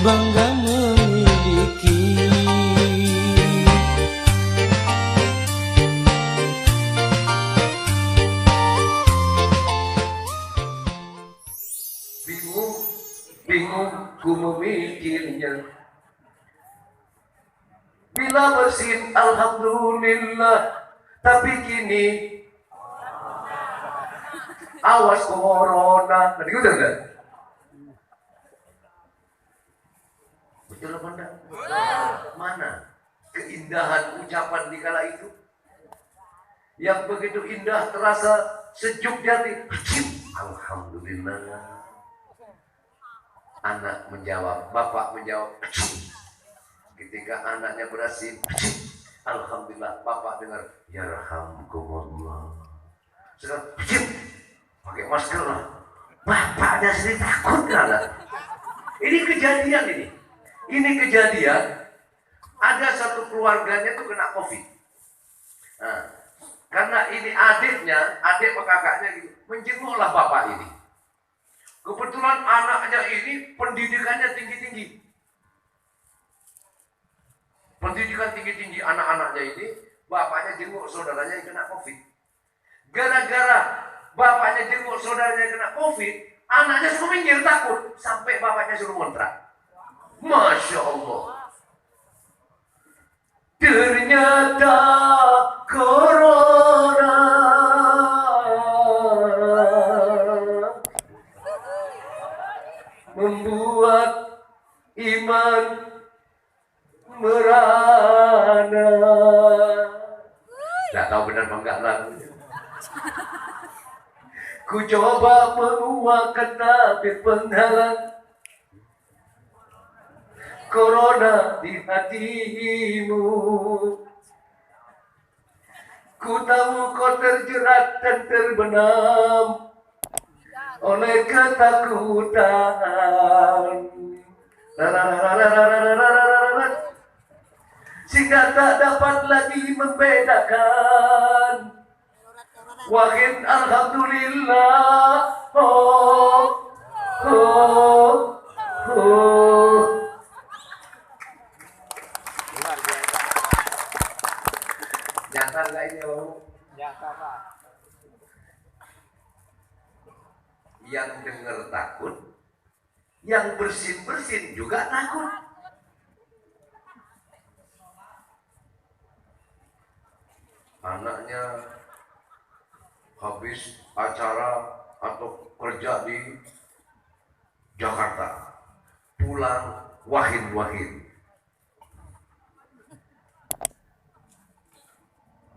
bangga memiliki. Bingung ku memikirnya. Bila bersin alhamdulillah, tapi kini awas corona. Tadi udah enggak? Betul apa enggak? Mana keindahan ucapan di kala itu? Yang begitu indah terasa sejuk di hati. Alhamdulillah. Anak menjawab, bapak menjawab. Ketika anaknya berhasil, alhamdulillah, bapak dengar, yarhamkumullah. Sekarang, pakai masker lah. Bapaknya sendiri takut nggak? Ini kejadian ini. Ini kejadian. Ada satu keluarganya tuh kena COVID. Nah, karena ini adiknya, adik kakaknya gitu, menjenguklah bapak ini. Kebetulan anaknya ini pendidikannya tinggi-tinggi. Pendidikan tinggi-tinggi anak-anaknya ini, bapaknya jenguk saudaranya yang kena COVID. Gara-gara bapaknya jenguk saudaranya yang kena COVID, anaknya suruh minggir takut. Sampai bapaknya suruh ngontrak. Masya Allah. Ternyata corona membuat iman merana. Gak tahu benar apa enggak lagunya. Ku coba menguatkan tabir penghalang corona di hatimu. Ku tahu kau terjerat dan terbenam oleh ketakutan, sehingga tak dapat lagi membedakan. Wahid alhamdulillah, oh, oh, oh. Nyata nggak ini om? Nyata Pak. Yang dengar takut, yang bersin-bersin juga takut. Anaknya habis acara atau kerja di Jakarta, pulang wahid.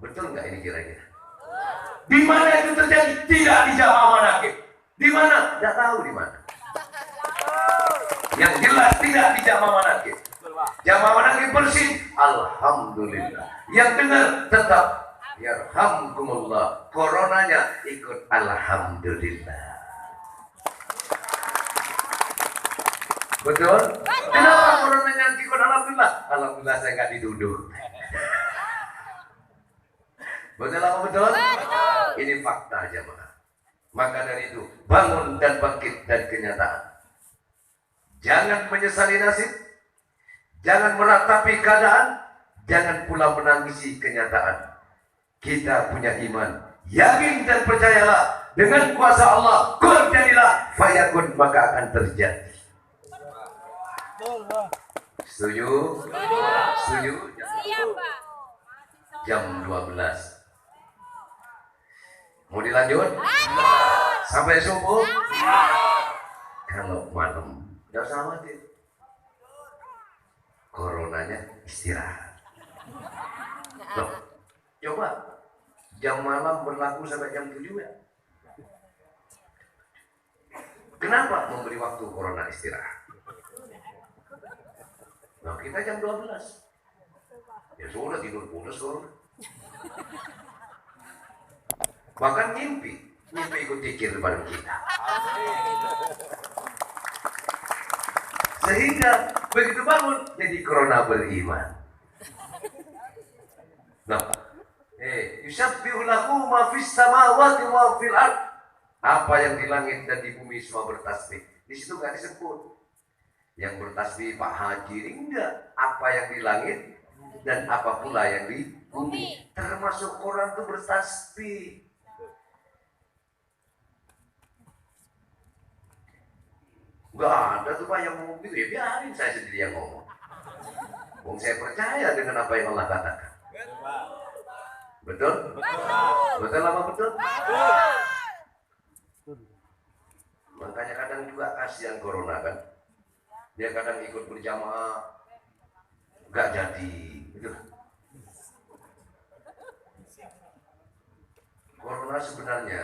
Betul nggak ini kira-kira? Di mana itu terjadi? Tidak di Jamaah Manaqib. Di mana? Tidak tahu di mana. Yang jelas tidak di Jamaah Manaqib. Jamaah Manaqib bersih, alhamdulillah. Yang dengar tetap yarhamkumullah. Coronanya ikut alhamdulillah. Betul? Kenapa coronanya ikut alhamdulillah? Alhamdulillah saya nggak dituduh. Betul apa betul? Betul. Ini fakta jemaah. Maka dari itu bangun dan bangkit dan kenyataan. Jangan menyesali nasib, jangan meratapi keadaan, jangan pula menangisi kenyataan. Kita punya iman, yakin dan percayalah dengan kuasa Allah. Kun jadilah, fayakun, maka akan terjadi. Setuju? Setuju? Jam 12. Mau dilanjut? Sampai subuh? Kalau malam, tidak usah khawatir. Coronanya istirahat. Loh, coba jam malam berlaku sampai jam 7 ya? Kenapa memberi waktu corona istirahat? Nah, kita jam 12. Ya sudah tidur pulas corona. Bahkan mimpi ikut zikir bareng kita. Sehingga begitu bangun jadi corona beriman. Nah, yusabbihu lahu ma fis samawati wa fil ard. Apa yang di langit dan di bumi semua bertasbih. Di situ enggak disebut. Yang bertasbih Pak Haji enggak. Apa yang di langit dan apa pula yang di bumi. Termasuk Quran itu bertasbih. Enggak ada tuh Pak yang ngomong gitu, ya biarin saya sendiri yang ngomong. Wong saya percaya dengan apa yang Allah katakan. Betul? Betul apa betul? Makanya kadang juga kasihan corona kan. Dia kadang ikut berjamaah enggak jadi gitu. Corona sebenarnya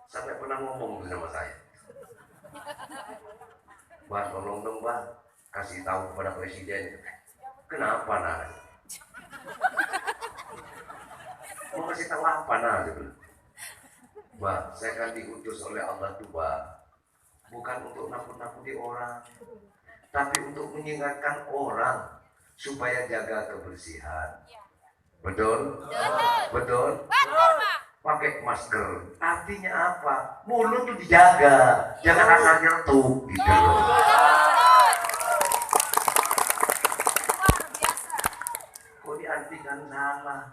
sampai pernah ngomong sama saya. Bang, tolong dong Bang, kasih tahu kepada presiden. Kenapa nah? Mau kasih tahu apa nah? Bang, saya kan diutus oleh Allah tuh Bang, bukan untuk nakut-nakuti orang, tapi untuk mengingatkan orang supaya jaga kebersihan. Betul? Betul? Pakai masker. Artinya apa? Mulut tuh dijaga, jangan asal nyetuk gitu loh. Kok diartikan salah?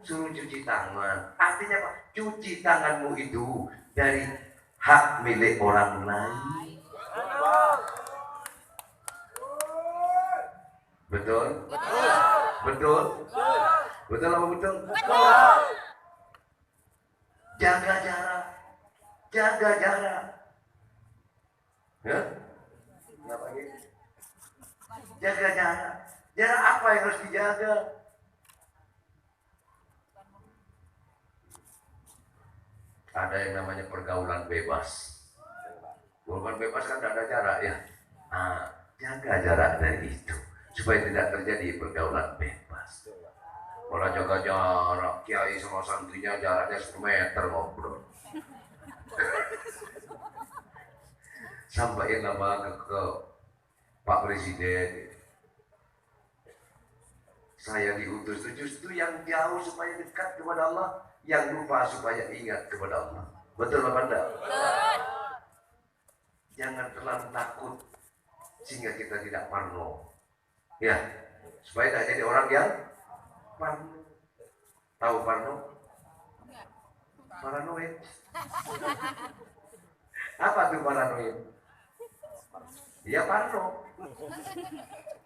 Suruh cuci tangan. Artinya apa? Cuci tanganmu itu dari hak milik orang lain. Betul? Betul? Betul apa betul? Jaga jarak. Jaga jarak. Ya? Kenapa gitu? Jaga jarak. Jarak apa yang harus dijaga? Ada yang namanya pergaulan bebas. Pergaulan bebas kan tidak ada jarak ya. Nah, jaga jarak dari itu supaya tidak terjadi pergaulan bebas. Kalau jaga jarak, kiai sama santrinya jaraknya 10 meter ngobrol. Sampaikan nama ke Pak Presiden. Saya diutus itu justru yang jauh supaya dekat kepada Allah, yang lupa supaya ingat kepada Allah. Betul apa enggak? Jangan terlalu takut sehingga kita tidak parno. Ya, supaya tidak jadi orang yang parno. Tahu parno? Paranoid. Apa tuh paranoid? Ya parno.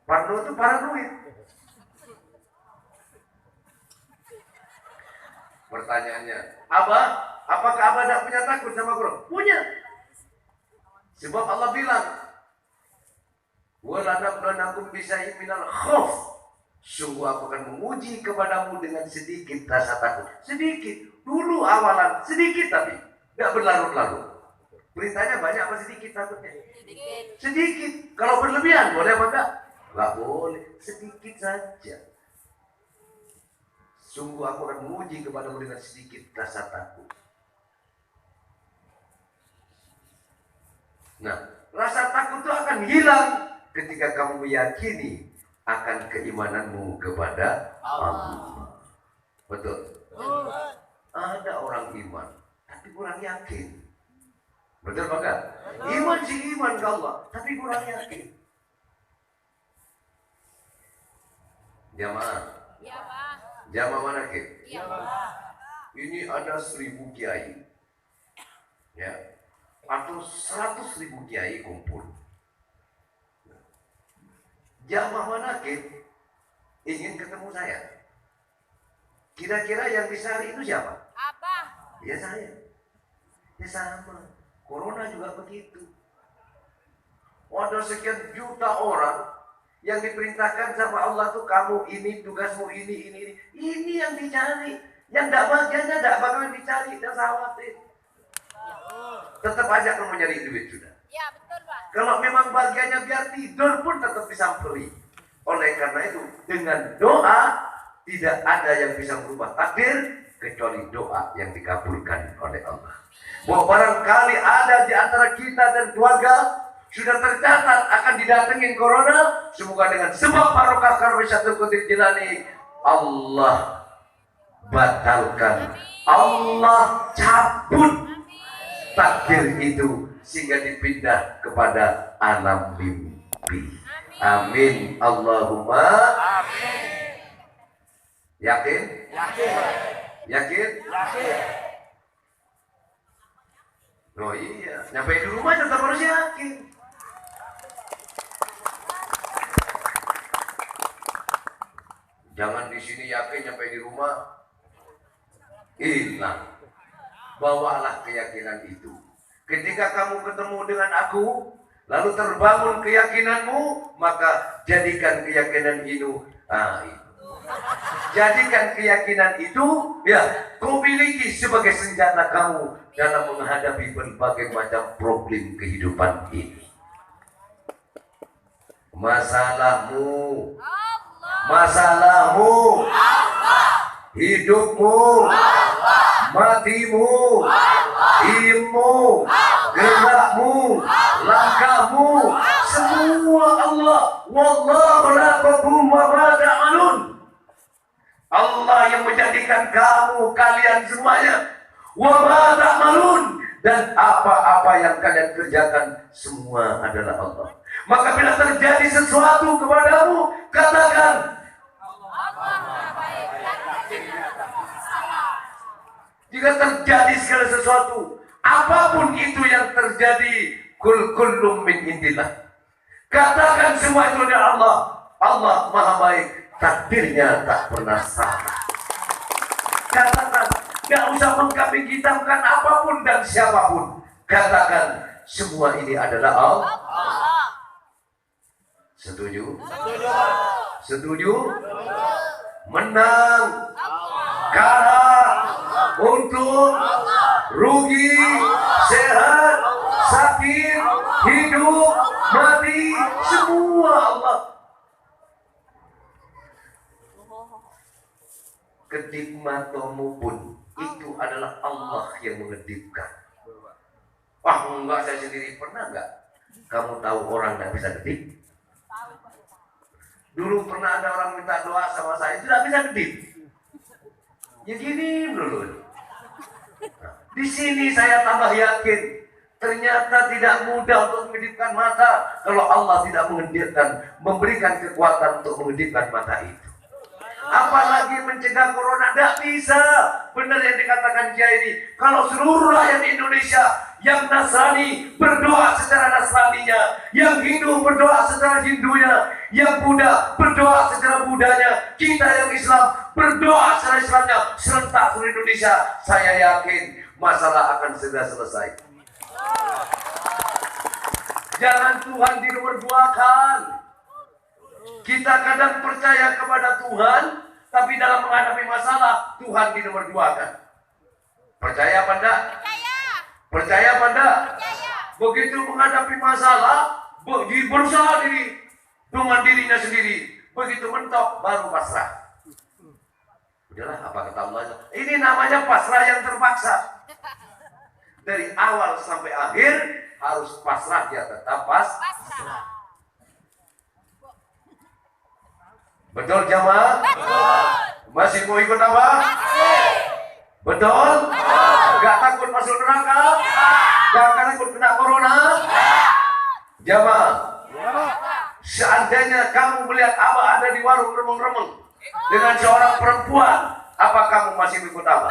Parno itu paranoid. Pertanyaannya, Abah, apakah Abah tidak punya takut sama Quran? Punya. Sebab Allah bilang, "Walanabluwannakum bisyai'in minal khauf." Sungguh aku akan menguji kepadamu dengan sedikit rasa takut. Sedikit. Dulu awalan sedikit tapi tidak berlarut-larut. Perintahnya banyak apa sedikit takutnya? Sedikit. Sedikit. Kalau berlebihan boleh apa enggak? Enggak boleh. Sedikit saja. Sungguh aku akan menguji kepadamu dengan sedikit rasa takut. Nah, rasa takut itu akan hilang ketika kamu meyakini akan keimananmu kepada Allah. Betul? Ada orang iman, tapi kurang yakin. Betul apa enggak? Iman sih iman ke Allah, tapi kurang yakin. Jamaah. Jamaah mana Kim? Ini ada 1000 kiai. Ya. Atau 100.000 kiai kumpul. Jamaah manakib ingin ketemu saya. Kira-kira yang disari itu siapa? Apa? Ya saya. Ya sama. Corona juga begitu. Ada sekian juta orang yang diperintahkan sama Allah tuh, kamu ini tugasmu ini. Ini yang dicari. Yang tidak bagiannya tidak bakalan dicari. Jangan khawatir. Tetap aja kamu nyari duit sudah. Ya betul Pak. Kalau memang bagiannya biar tidur pun tetap disamperi. Oleh karena itu dengan doa tidak ada yang bisa merubah takdir kecuali doa yang dikabulkan oleh Allah. Bahwa barangkali ada di antara kita dan keluarga sudah tercatat akan didatengin corona, semoga dengan sebab barokah karuniatul qadir jilani Allah batalkan, Allah cabut takdir itu sehingga dipindah kepada alam mimpi. Amin. Allahumma amin. Yakin? Yakin. Yakin? Yakin. Oh iya, nyampe di rumah tetap harus yakin. Jangan di sini yakin, nyampe di rumah hilang. Bawalah keyakinan itu. Ketika kamu ketemu dengan aku, lalu terbangun keyakinanmu, maka jadikan keyakinan itu. Jadikan keyakinan itu, ya, kau miliki sebagai senjata kamu dalam menghadapi berbagai macam problem kehidupan ini. Masalahmu, masalahmu, hidupmu, matimu, ilmu, gerakmu, langkahmu, semua Allah. Wallahu lakum wa ma ta'malun. Allah yang menjadikan kalian semuanya. Wa ma ta'malun, dan apa-apa yang kalian kerjakan semua adalah Allah. Maka bila terjadi sesuatu kepadamu, katakan jika terjadi segala sesuatu, apapun itu yang terjadi, kullum min indillah. Katakan semua itu dari Allah. Allah Maha Baik, takdirnya tak pernah salah. Katakan, gak usah mengkambing hitamkan apapun dan siapapun. Katakan, semua ini adalah Allah. Setuju? Setuju. Setuju? Menang, kalah, untung, rugi, sehat, sakit, hidup, mati, semua Allah. Kedip matamu pun itu adalah Allah yang mengedipkan. Wah, enggak, saya sendiri pernah enggak? Kamu tahu orang enggak bisa kedip? Dulu pernah ada orang minta doa sama saya, tidak bisa kedip. Ya gini dulu. Di sini saya tambah yakin, ternyata tidak mudah untuk mengedipkan mata kalau Allah tidak memberikan kekuatan untuk mengedipkan mata itu. Apalagi mencegah corona, tidak bisa. Benar yang dikatakan Kiai ini, kalau seluruh rakyat Indonesia yang Nasrani berdoa secara Nasraninya, yang Hindu berdoa secara Hindunya, yang Buddha berdoa secara Buddhanya, kita yang Islam berdoa secara Islamnya, serentak seluruh Indonesia, saya yakin masalah akan segera selesai. Jangan Tuhan dinomorduakan. Kita kadang percaya kepada Tuhan, tapi dalam menghadapi masalah Tuhan dinomorduakan. Percaya apa enggak? Percaya. Percaya apa enggak? Percaya. Begitu menghadapi masalah, berusaha dengan dirinya sendiri. Begitu mentok, baru pasrah. Udahlah, apa kata Allah? Ini namanya pasrah yang terpaksa. Dari awal sampai akhir harus pasrah, dia tetap pasrah. Betul jamaah? Betul. Masih mau ikut apa? Masih. Betul? Betul. Gak takut masuk neraka? Gak takut kena corona? Jamaah, seandainya kamu melihat Abah ada di warung remeng-remeng dengan seorang perempuan, apa kamu masih ikut Abah?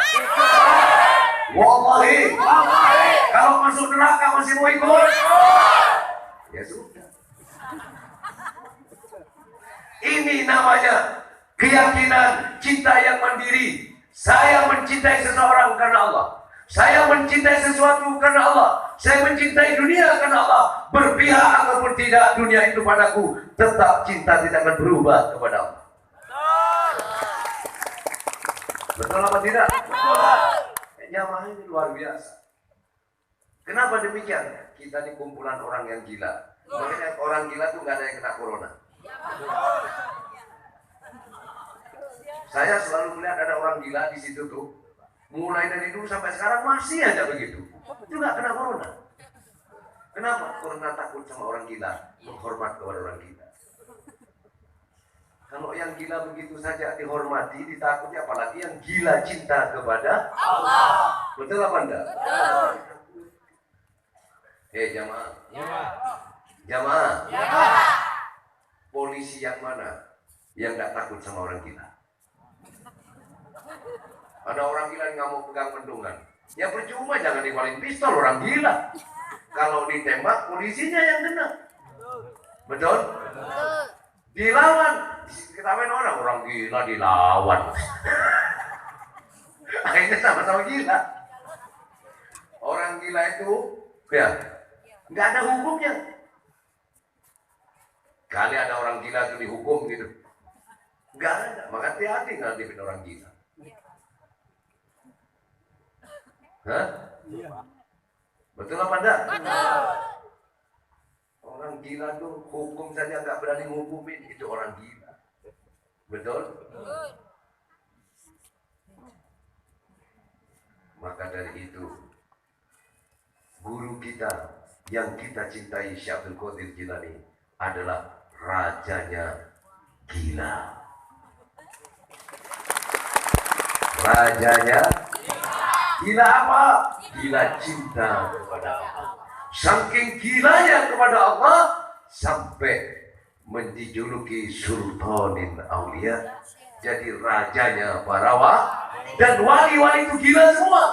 Wallahi. Kalau masuk neraka masih mau ikut? Ya sudah. Ini namanya keyakinan cinta yang mandiri. Saya mencintai seseorang karena Allah. Saya mencintai sesuatu karena Allah. Saya mencintai dunia karena Allah. Berpihak ataupun tidak dunia itu padaku, tetap cinta tidak akan berubah kepada Allah. Betul apa tidak? Betul. Jamaah ini luar biasa. Kenapa demikian? Kita ini kumpulan orang yang gila. Makanya orang gila tuh gak ada yang kena corona. Saya selalu melihat ada orang gila di situ tuh. Mulai dari dulu sampai sekarang masih aja begitu. Itu nggak kena corona. Kenapa? Karena takut sama orang gila, menghormat kepada orang gila. Kalau yang gila begitu saja dihormati, ditakuti, apalagi yang gila cinta kepada Allah. Betul apa enggak? Betul. Jamaah. Jamaah. Polisi yang mana yang nggak takut sama orang gila? Ada orang gila yang nggak mau pegang mendungan. Ya percuma, jangan dikeluarin pistol, orang gila. Kalau ditembak polisinya yang kena. Betul? Dilawan. Ketawain orang gila dilawan. Akhirnya sama-sama gila. Orang gila itu ya nggak ada hukumnya. Kali ada orang gila itu dihukum gitu. Nggak ada. Maka hati-hati ngadepin orang gila. Hah? Betul apa enggak? Betul. Orang gila tuh hukum saja nggak berani menghukumin, itu orang gila. Betul? Betul. Maka dari itu, guru kita yang kita cintai, Syekh Abdul Qadir Jilani, adalah rajanya gila. Rajanya gila apa? Gila cinta kepada Allah. Saking gilanya kepada Allah sampai menjuluki Sultanin Aulia, jadi rajanya para dan wali-wali itu gila semua.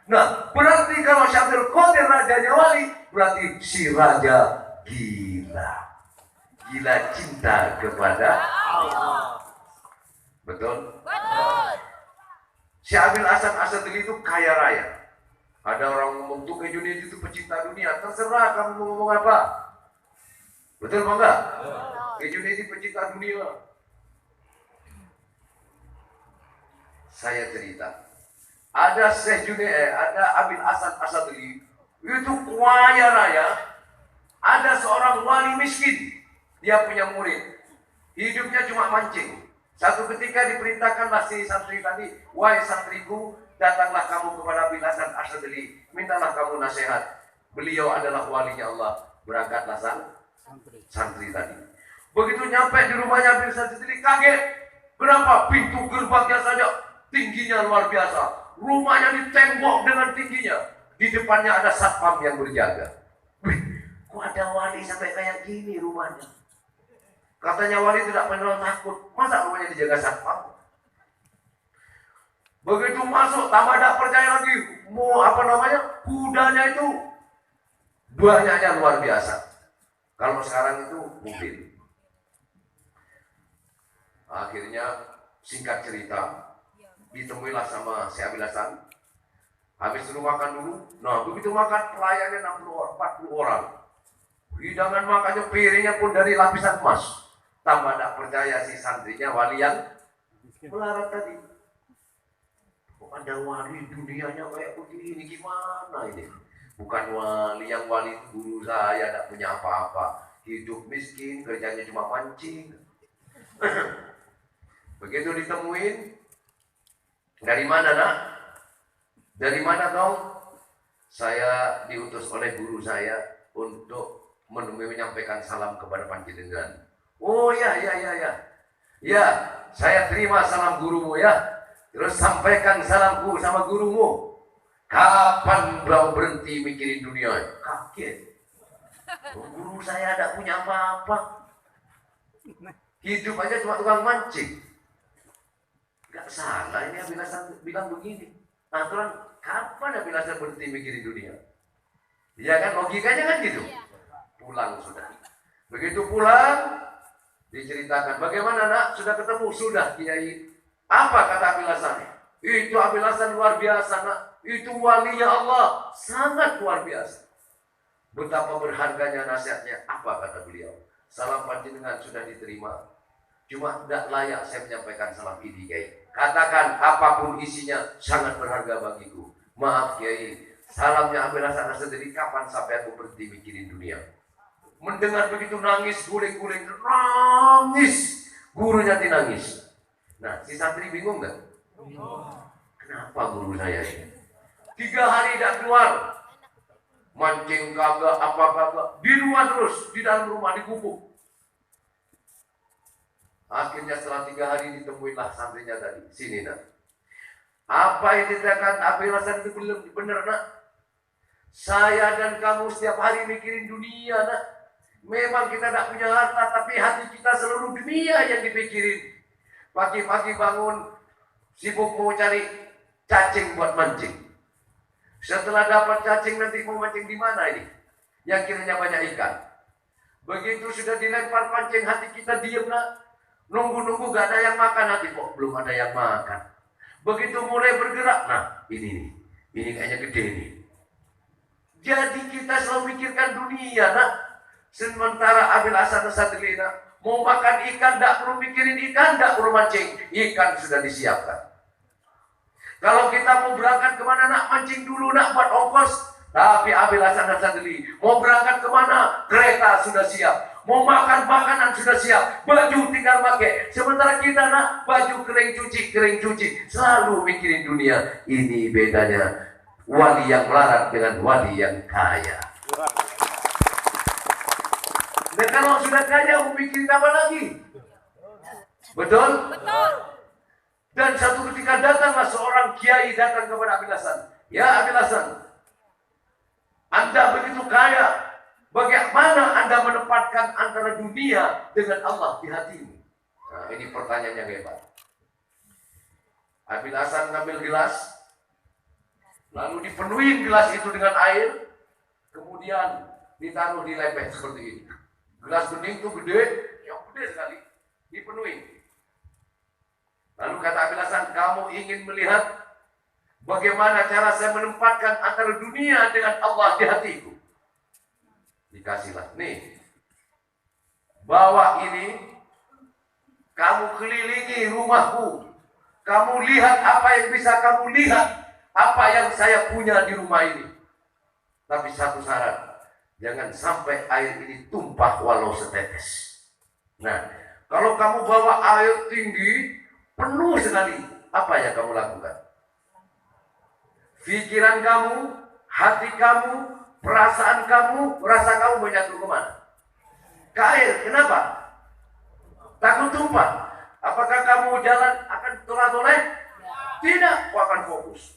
Nah, berarti kalau Syekh Abdul Qadir rajanya wali, berarti si raja gila. Gila cinta kepada Allah. Betul? Betul. Syekh Abil Hasan Asadili itu kaya raya. Ada orang ngomong tuh ke Junaidi itu pecinta dunia. Terserah kamu mau ngomong apa. Betul apa enggak? Ke Junaidi pecinta dunia. Saya cerita. Ada Syekh Junaidi, ada Abil Hasan Asadili. Itu kaya raya. Ada seorang wali miskin. Dia punya murid. Hidupnya cuma mancing. Satu ketika diperintahkanlah si santri tadi, wahai santriku, datanglah kamu kepada Abil Hasan Asadili, mintalah kamu nasihat. Beliau adalah walinya Allah. Berangkatlah santri tadi. Begitu nyampe di rumahnya Abil Hasan Asadili, kaget. Kenapa? Pintu gerbangnya saja tingginya luar biasa. Rumahnya ditembok dengan tingginya. Di depannya ada satpam yang berjaga. Wih, kok ada wali sampai kayak gini rumahnya? Katanya wali tidak pernah takut. Masa rumahnya dijaga satpam? Begitu masuk, tambah tidak percaya lagi. Mau kudanya itu banyaknya luar biasa. Kalau sekarang itu mobil. Akhirnya singkat cerita, ditemuilah sama si Abil Hasan. Habis dulu makan dulu. Nah, begitu makan pelayannya 40 orang. Hidangan makannya piringnya pun dari lapisan emas. Tambah tak percaya si santrinya wali yang melarat tadi. Kok ada wali dunianya kayak begini, gimana ini? Bukan wali, yang wali itu guru saya, tak punya apa-apa. Hidup miskin, kerjanya cuma mancing. Begitu ditemuin, dari mana nak? Dari mana dong? Saya diutus oleh guru saya untuk menyampaikan salam kepada panjenengan. Oh ya. Ya, saya terima salam gurumu ya. Terus sampaikan salamku sama gurumu. Kapan beliau berhenti mikirin dunia? Kaget. Guru saya tidak punya apa-apa. Hidup aja cuma tukang mancing. Gak salah ini Abil Hasan bilang begini. Aturan kapan Abil Hasan berhenti mikirin dunia? Ya kan, logikanya kan gitu. Pulang sudah. Begitu pulang, diceritakan, bagaimana nak? Sudah ketemu? Sudah, Kiai. Apa kata Abil Hasan? Itu Abil Hasan luar biasa nak. Itu walinya Allah. Sangat luar biasa. Betapa berharganya nasihatnya. Apa kata beliau? Salam panjenengan sudah diterima. Cuma tidak layak saya menyampaikan salam ini, Kiai. Katakan apapun isinya sangat berharga bagiku. Maaf Kiai. Salamnya Abil Hasan Asadili, kapan sampai aku berhenti mikirin dunia? Mendengar begitu nangis, guling-guling, nangis. Gurunya nangis. Nah, si santri bingung nggak? Kenapa guru saya ini? 3 hari tidak keluar. Mancing kagak, apa kagak. Di rumah terus, di dalam rumah dikubur. Akhirnya setelah 3 hari ditemuilah santrinya tadi. Sini nak. Apa yang dikatakan Abil Hasan itu benar nak? Saya dan kamu setiap hari mikirin dunia nak. Memang kita tidak punya harta, tapi hati kita seluruh dunia yang dipikirin. Pagi-pagi bangun, sibuk mau cari cacing buat mancing. Setelah dapat cacing, nanti mau mancing di mana ini? Yang kiranya banyak ikan. Begitu sudah dilempar pancing, hati kita diam nak. Nunggu-nunggu gak ada yang makan, hati kok belum ada yang makan. Begitu mulai bergerak, nah ini kayaknya gede nih. Jadi kita selalu mikirkan dunia nak. Sementara Abil Hasan Asyadzili mau makan ikan, tidak perlu mikirin ikan, tidak perlu mancing. Ikan sudah disiapkan. Kalau kita mau berangkat kemana nak, mancing dulu nak buat ongkos. Tapi Abil Hasan Asyadzili mau berangkat kemana, kereta sudah siap. Mau makan makanan sudah siap. Baju tinggal pakai. Sementara kita nak baju kering cuci. Selalu mikirin dunia. Ini bedanya wali yang melarat dengan wali yang kaya. Dan kalau sudah kaya, mau mikirin apa lagi? Betul? Betul. Dan satu ketika datanglah seorang kiai datang kepada Abil Hasan. Ya Abil Hasan, Anda begitu kaya, bagaimana Anda menempatkan antara dunia dengan Allah di hatimu? Nah, ini pertanyaan yang hebat. Abil Hasan ngambil gelas, lalu dipenuhi gelas itu dengan air, kemudian ditaruh di lepeh seperti ini. Gelas bening itu gede, yang gede sekali, dipenuhi. Lalu kata Abil Hasan, kamu ingin melihat bagaimana cara saya menempatkan antara dunia dengan Allah di hatiku? Dikasihlah, nih, bawa ini, kamu kelilingi rumahku, kamu lihat apa yang bisa kamu lihat, apa yang saya punya di rumah ini. Tapi satu syarat, jangan sampai air ini tumpah walau setetes. Nah, kalau kamu bawa air tinggi, penuh sekali, apa yang kamu lakukan? Pikiran kamu, hati kamu, perasaan kamu, rasa kamu menyatu kemana? Ke air, kenapa? Takut tumpah. Apakah kamu jalan akan tolak-tolak? Tidak, kau akan fokus.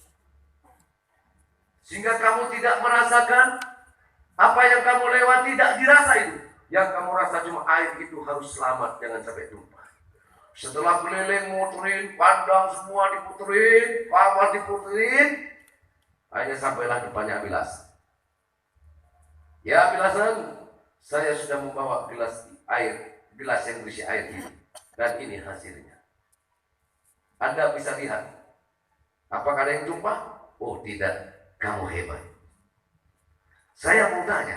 Sehingga kamu tidak merasakan apa yang kamu lewati, tidak dirasa itu. Yang kamu rasa cuma air itu harus selamat, jangan sampai tumpah. Setelah keliling, muterin, pandang semua diputerin, kamar diputerin, akhirnya sampailah depannya Abil Hasan. Ya Abil Hasan, saya sudah membawa gelas air, gelas yang berisi air ini, dan ini hasilnya. Anda bisa lihat, apakah ada yang tumpah? Oh tidak, kamu hebat. Saya mau tanya,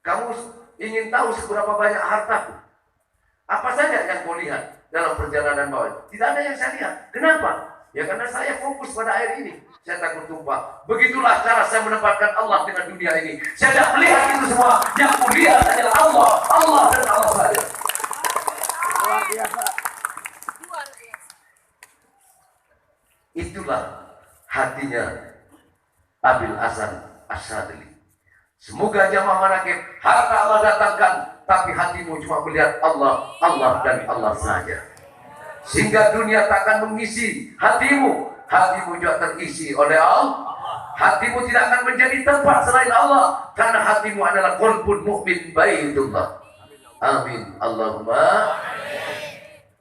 kamu ingin tahu seberapa banyak hartaku? Apa saja yang kau lihat dalam perjalanan bawah? Tidak ada yang saya lihat. Kenapa? Ya karena saya fokus pada air ini. Saya takut tumpah. Begitulah cara saya menempatkan Allah dengan dunia ini. Saya tidak melihat itu semua. Yang kulihat adalah Allah. Allah dan Allah saja. Luar biasa. Itulah hatinya Abil Hasan Asyadzili. Semoga jamaah manaqib harta Allah datangkan, tapi hatimu cuma melihat Allah, Allah dan Allah saja. Sehingga dunia tak akan mengisi hatimu. Hatimu juga terisi oleh Allah. Hatimu tidak akan menjadi tempat selain Allah, karena hatimu adalah qalbun mu'min baitullah. Amin. Allahumma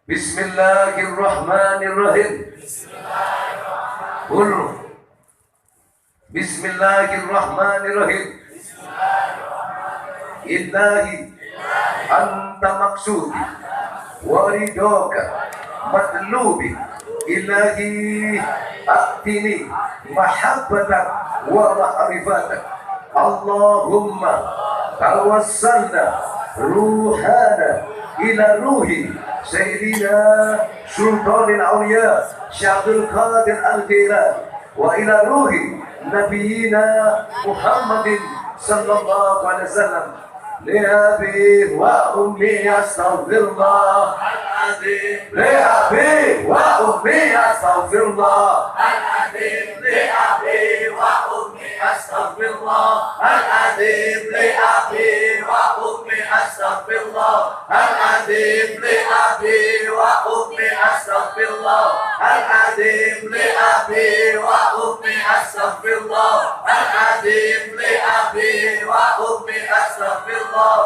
Bismillahirrahmanirrahim. Bismillahirrahmanirrahim. Illahi anta maksudi waridoka matlubi ilahi aktini mahabbatak wa ma'rifatak. Allahumma tawassalna ruhana ila ruhi Sayyidina Sultanil Awliya Syabdul Qadir Al-Jilani wa ila ruhi Nabiyina Muhammadin sallallahu alaihi wasallam. لأبي وأمي أستغفر الله العظيم. لأبي وأمي أستغفر الله العظيم. لأبي وأمي أستغفر الله العظيم. لأبي وأمي أستغفر الله العظيم. لأبي وأمي أستغفر الله العظيم. لأبي وأمي أستغفر الله العظيم. لأبي وأمي أستغفر الله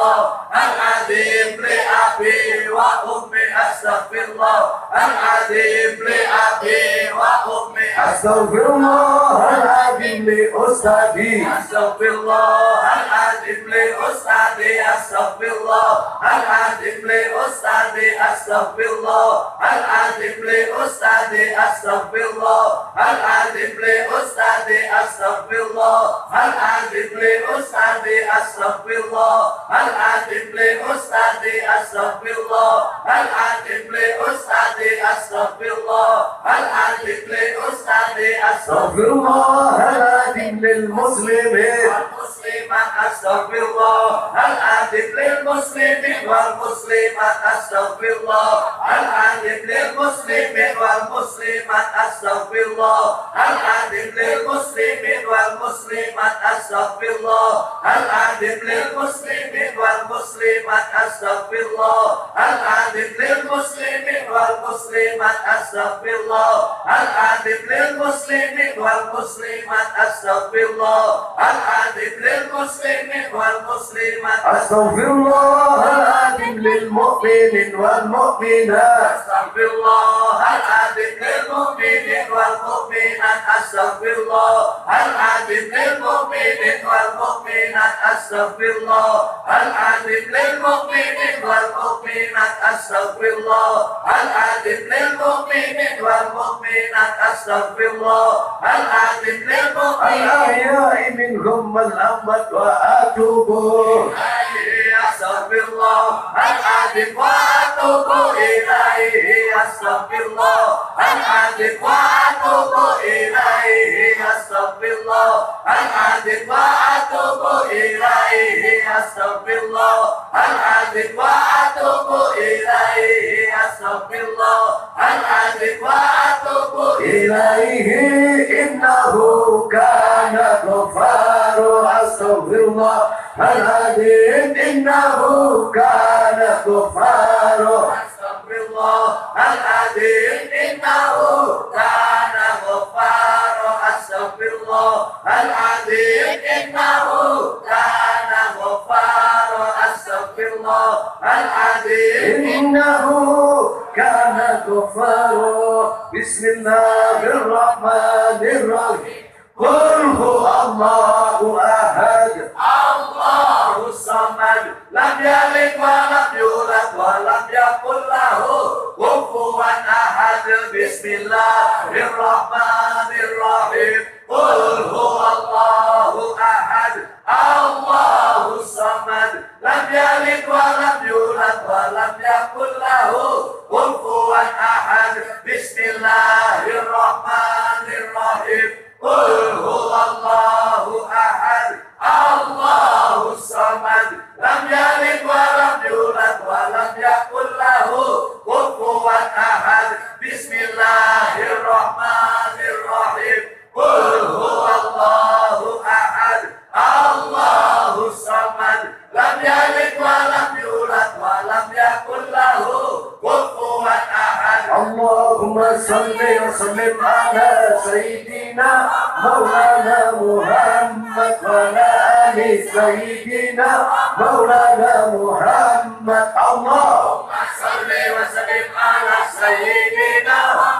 العظيم لأبي وأمي أستغفر الله العظيم لأبي وأمي أستغفر الله العظيم لأستاذي أستغفر الله العظيم لأستاذي أستغفر الله العظيم لأستاذي أستغفر الله العظيم لأستاذي أستغفر الله العظيم لأستاذي أستغفر الله العظيم لأستاذي أستغفر الله العظيم لأستاذي أستغفر الله العظيم لأستاذي أستغفر الله العظيم لأستاذي أستغفر الله العظيم للمسلمين والمسلمات أستغفر الله العظيم للمسلمين والمسلمات أستغفر الله العظيم للمسلمين والمسلمات أستغفر الله العظيم للمسلمين والمسلمات أستغفر الله العظيم للمسلمين والمسلمات أستغفر الله العظيم للمسلمين والمسلمات أستغفر الله العظيم للمسلمين والمسلمات أستغفر الله العظيم للمسلمين والمسلمات أستغفر الله العظيم للمؤمنين والمؤمنات أستغفر الله العظيم للمؤمنين والمؤمنات أستغفر الله العظيم للمؤمنين والمؤمنات أستغفر الله العظيم للمؤمنين والمؤمنات أستغفر الله العظيم للمؤمنين والمؤمنات أستغفر الله العظيم للمؤمنين الأحياء منهم والأموات وأتوب أستغفر الله العظيم وأتوب إليه أستغفر الله العظيم وأتوب إليه أستغفر الله العظيم وأتوب إليه أستغفر الله العظيم وأتوب إليه أستغفر الله العظيم وأتوب إليه إنه كان غفارا أستغفر الله العظيم إنه كان غفارا أستغفر الله العظيم إنه كان غفارا أستغفر الله العظيم إنه كان غفارا أستغفر الله العظيم إنه كان غفارا بسم الله الرحمن الرحيم قل هو الله أحد الله الصمد لم يلد ولم يولد ولم يكن له كفوا أحد بسم الله الرحمن الرحيم قل هو الله أحد الله الصمد لم يلد ولم يولد ولم يكن له كفوا أحد بسم الله الرحمن الرحيم قل هو الله أحد الله الصمد لم يلد ولم يولد ولم يكن له كفوا أحد بسم الله الرحمن الرحيم قل هو الله أحد الله الصمد لم يلد ولم يولد ولم يكن له كفوا أحد اللهم صل وسلم على سيدنا مولانا محمد وعلى آل سيدنا مولانا محمد اللهم صل وسلم على سيدنا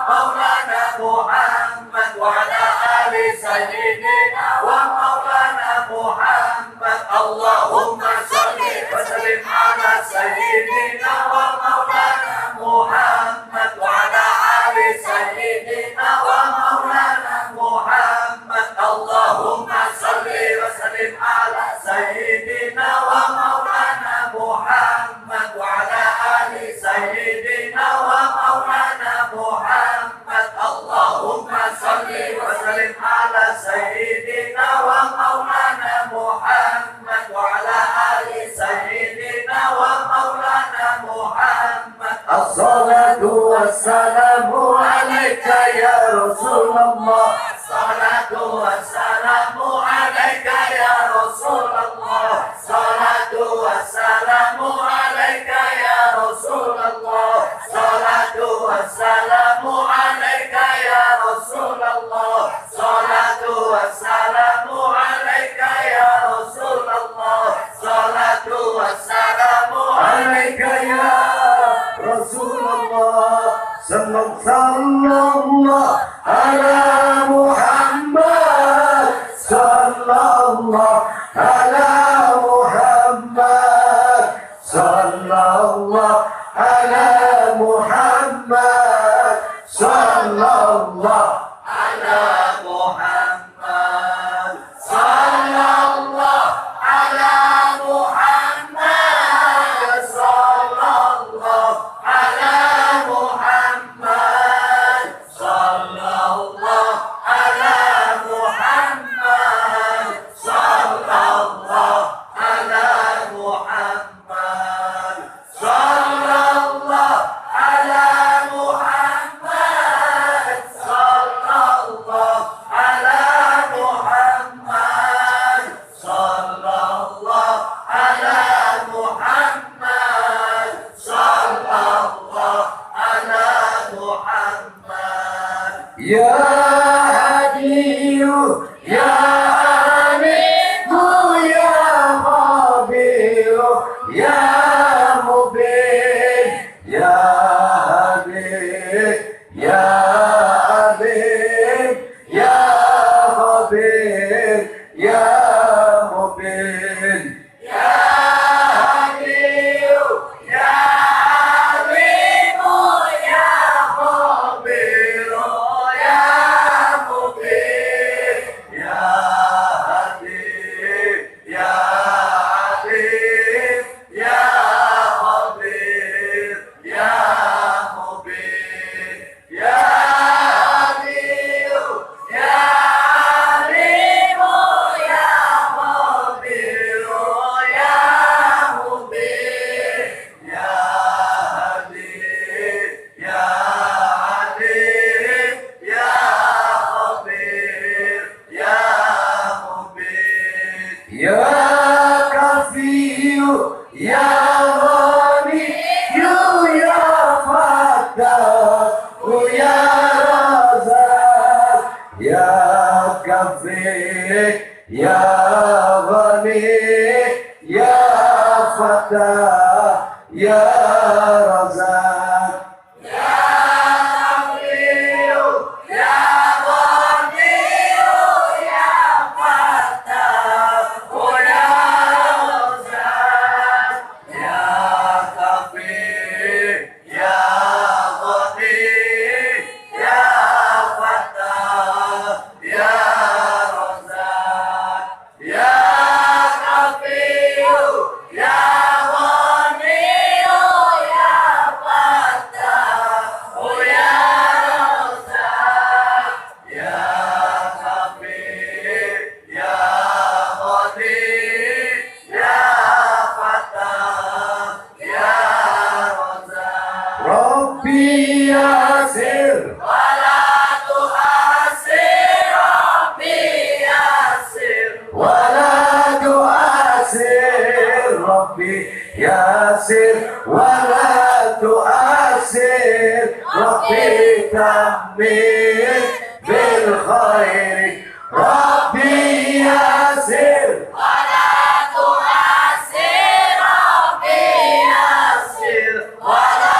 مولانا محمد وعلى آل سيدنا ومولانا محمد اللهم صل وسلم على سيدنا ومولانا محمد وعلى آل سيدنا ومولانا محمد اللهم صل وسلم على سيدنا ومولانا محمد وعلى آل سيدنا ومولانا محمد اللهم صل وسلم على سيدنا ومولانا محمد وعلى آل سيدنا ومولانا محمد الصلاة والسلام عليك يا رسول الله الصلاة والسلام عليك يا رسول الله الصلاة والسلام عليك يا رسول الله الصلاة والسلام عليك يا رسول الله الصلاة والسلام عليك يا رسول الله الصلاة والسلام ala Muhammad, sallallahu ala Muhammad, sallallahu ala Muhammad, sallallahu ala Muhammad, sallallahu ala Muhammad, sallallahu ala Muhammad, sallallahu ala Muhammad, sallallahu ala Muhammad, sallallahu ala Muhammad, sallallahu ala Muhammad, sallallahu ala Muhammad. Ya Hadiyu ya Alimu ya Khabiru ya Mubin ya Habib ya Habib ya Khabir ya Mubin ya Hadiyu ya Alimu ya Khabiru ya Mubin ya Habib ya Habib ya Khabir ya Mubin ya Hadiyu ya Alimu ya Khabiru ya Mubin ya Habib ya Habib ya Khabir ya Mubin ya Kafiyu ya Ghaniyu ya Fattahu ya Razak ya Kafi ya Ghani ya Fattah ya Razak ya Kafiyu ya Ghaniyu ya Fattahu ya Razak ya Kafi ya Ghani ya Fattah ya Razak ya Kafiyu ya Ghaniyu ya Fattahu ya Razak ya Kafi ya Ghani ya Fattah ya Razak Rabbi yasir wala tu'asir Rabbi yasir wala tu'asir Rabbi yasir wala tu'asir Rabbi tammil bil khairi Rabbi yasir wala tu'asir Rabbi yasir wala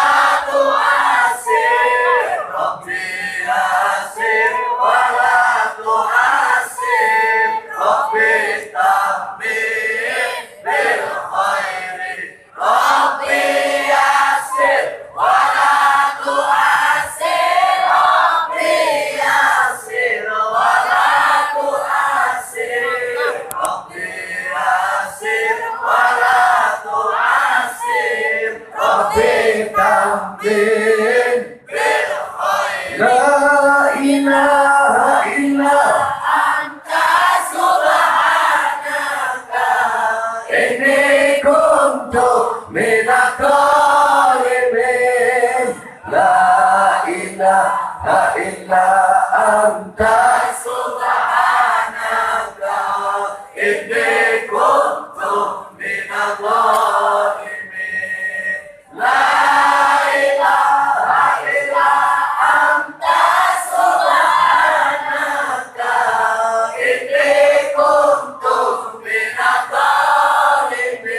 tu'asir Rabbi yasir wala tu'asir Rabbi tammil bil khairi Rabbi yasir wala tu'asir Rabbi yasir wala tu'asir Rabbi yasir wala tu'asir Rabbi tammil bil khairi La ilaha illa anta subhanaka inni kuntu minadh dhalimin La ilaha illa anta subhanaka inni kuntu minadh dhalimin La ilaha illa anta subhanaka inni kuntu minadh dhalimin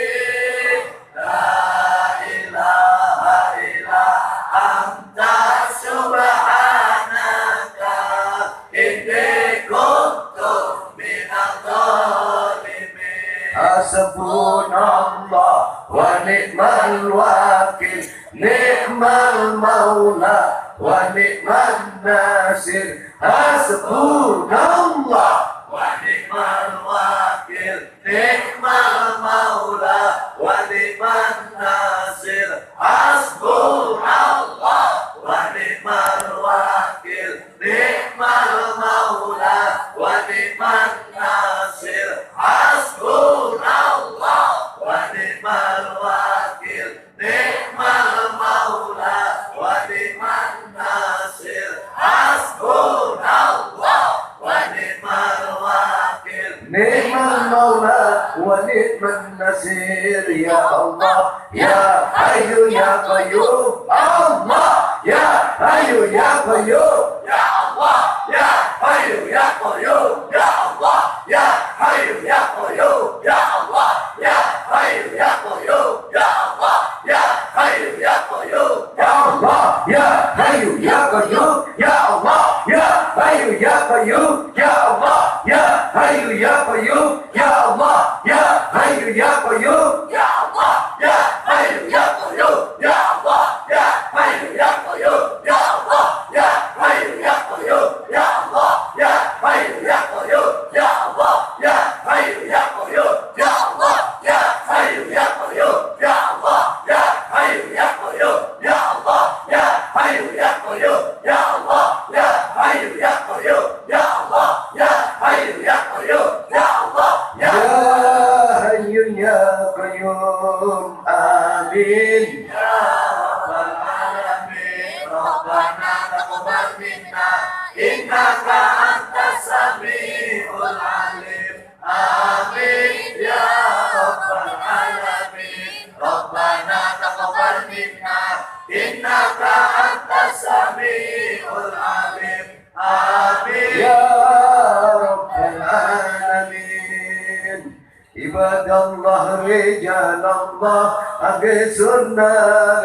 Hasbunallah wa ni'mal wakil, ni'mal maula wa ni'man nasir. Hasbunallah wa ni'mal wakil, ni'mal maula wa ni'man nasir. Hasbunallah wa ni'mal wakil, ni'mal maula wa ni'man nasir. Hasbunallah wa ni'mal wakil, ni'mal maula wa ni'man nasir. Hasbunallah wa ni'mal wakil, ni'mal maula wa ni'man nasir. Ya Allah, ya Hayyu ya Qayyum, Allah, ya Hayyu ya Qayyum, ya Allah, ya Hayyu ya Qayyum, ya Allah, ya Hayyu ya Qayyum, ya Allah, ya Hayyu ya Qayyum, ya Allah, ya Hayyu ya Qayyum, ya Allah, ya Hayyu ya Qayyum, ya Allah, ya Hayyu ya Qayyum, ya Allah, ya Hayyu ya Qayyum, ya Allah, ya Hayyu ya Qayyum, ya Allah, ya Hayyu ya Qayyum, ya Allah, ya Hayyu ya Qayyum, ya Allah, ya Hayyu ya Qayyum, ya Allah, ya Hayyu ya Qayyum, ya Allah, ya Hayyu ya Qayyum, ya Allah, ya Hayyu ya Qayyum, ya Allah, ya Hayyu ya Qayyum, ya Allah, ya Hayyu ya Qayyum, ya Allah, ya Hayyu ya Qayyum, ya Allah, ya Hayyu ya Qayyum, ya Allah, ya Hayyu ya Qayyum. Amin. Ya Rabbal Alamin. Rabbana taqabbal minna innaka antas samiul alim. Amin. Ya Rabbal Alamin. Rabbana taqabbal minna innaka antas samiul alim. Amin. Ya Rabbal Alamin. Ibadallah rijalallah aghithna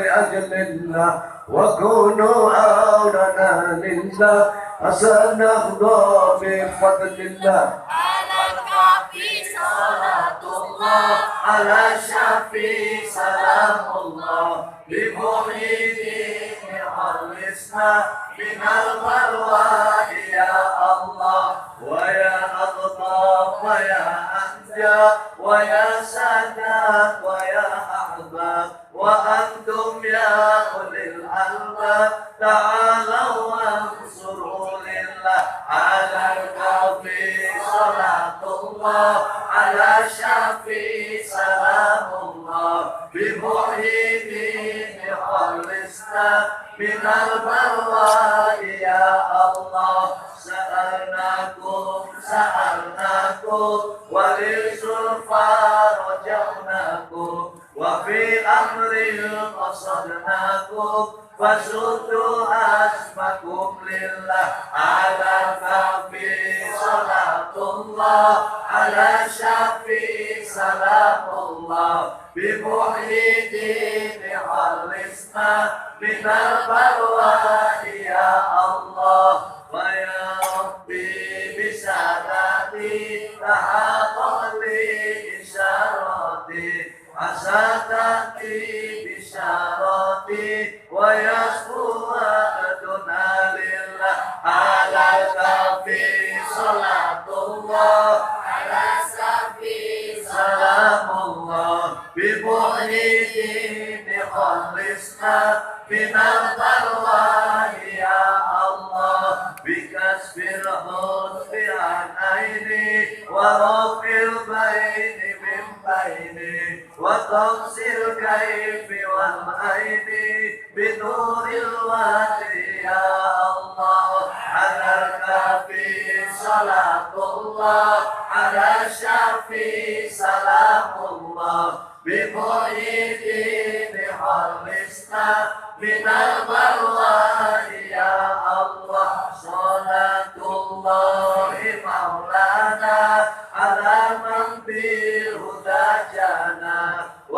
bi'ajlillah wa kunu aunana lillah asanahda bifadlillah. Ala kafi salatullah, Ala syafi salamullah bimuhyiddin khalisna minal balwa ya Allah wa ya Altaf wa ya Anja wa ya Sadat wa ya Ahbab wa antum ya ulil albab ta'alaw wansuru lillah. Ala kafi salatullah, ala syafi salamullah bimuhyiddin khalisna minal balwa ya Allah. Sa'alnakum walil sulfa raja'nakum wa fi amril qasadnakum fasudu asmakum lillah. Ala kafi salatullah, ala syafi salamullah bimuhyiddin khalisna minal balwa ya Allah. Wa ya Rabbi bisadati tahatali isyarati asatati bisyarati wa yasfuwa adunalillah. Ala kafi salatullah, ala safi salamullah bimuhyiddin khalisna minal balwa ya Allah. Bikasfil husni an aini wa rafil baini min baini wa tafsil kaifi wal aini binuril wadi ya Allah. Ala kafi salatullah, ala syafi salamullah bimuhyiddin khalisna minal balwa ya Allah. Salatullahi maulana ala man bil huda jana wa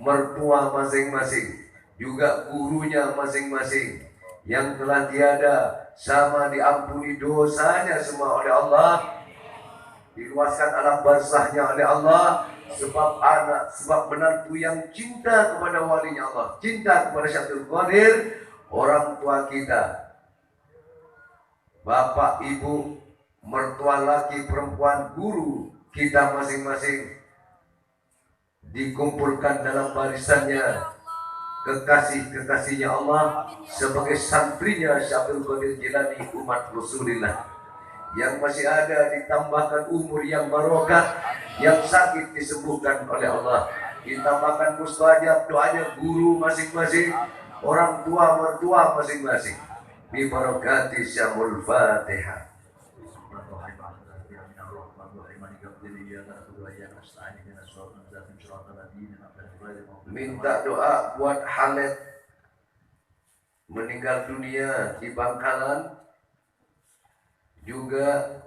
mertua masing-masing, juga gurunya masing-masing yang telah tiada, sama diampuni dosanya semua oleh Allah, diluaskan alam barzahnya oleh Allah, sebab anak, sebab menantu yang cinta kepada walinya Allah, cinta kepada Syaikhul Qadir, orang tua kita, bapak, ibu, mertua laki, perempuan, guru kita masing-masing, dikumpulkan dalam barisannya kekasih-kekasihnya Allah sebagai santrinya Syaikhul Qadir Jilani, umat Rasulullah. Yang masih ada ditambahkan umur yang barokah, yang sakit disembuhkan oleh Allah, ditambahkan mustajab doanya guru masing-masing, orang tua mertua masing-masing, bi barakati Syamul Fatihah. Minta doa buat Halid meninggal dunia di Bangkalan, juga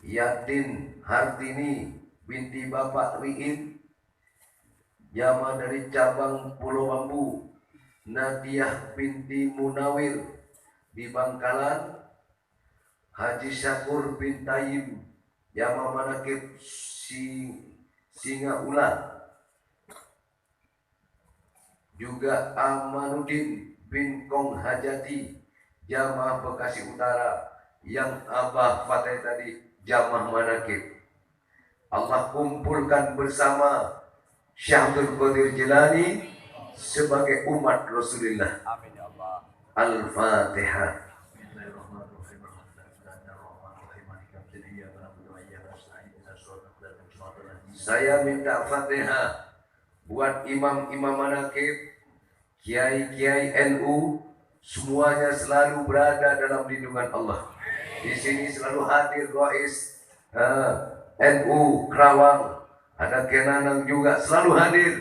Yatin Hartini binti Bapak Riin, jamaah dari cabang Pulau Bambu, Nadiah binti Munawir di Bangkalan, Haji Syakur bin Tayyib, jamaah manakib Singa Ular, juga Amanuddin bin Kong Hajati, jamaah Bekasi Utara, yang Abah Fatih tadi jamaah manakib. Allah kumpulkan bersama Syaikhul Qadir Jilani sebagai umat Rasulullah. Amin ya Allah. Al-Fatihah. Saya minta Fatihah buat imam-imam manakib, kiai-kiai NU, semuanya selalu berada dalam lindungan Allah. Di sini selalu hadir Rais NU Kerawang, ada Kenanang juga selalu hadir.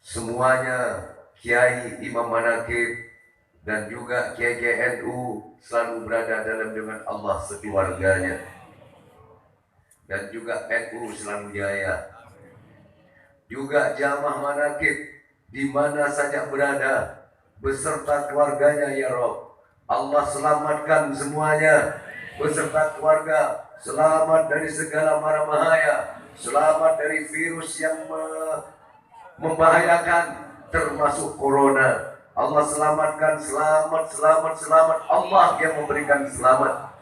Semuanya kiai, imam manakib, dan juga kiai-kiai NU selalu berada dalam lindungan Allah sekeluarganya. Dan juga NU selalu jaya. Juga jamaah manakib di mana saja berada beserta keluarganya ya Rob. Allah selamatkan semuanya beserta keluarga, selamat dari segala mara bahaya, selamat dari virus yang membahayakan termasuk corona. Allah selamatkan, selamat Allah yang memberikan selamat.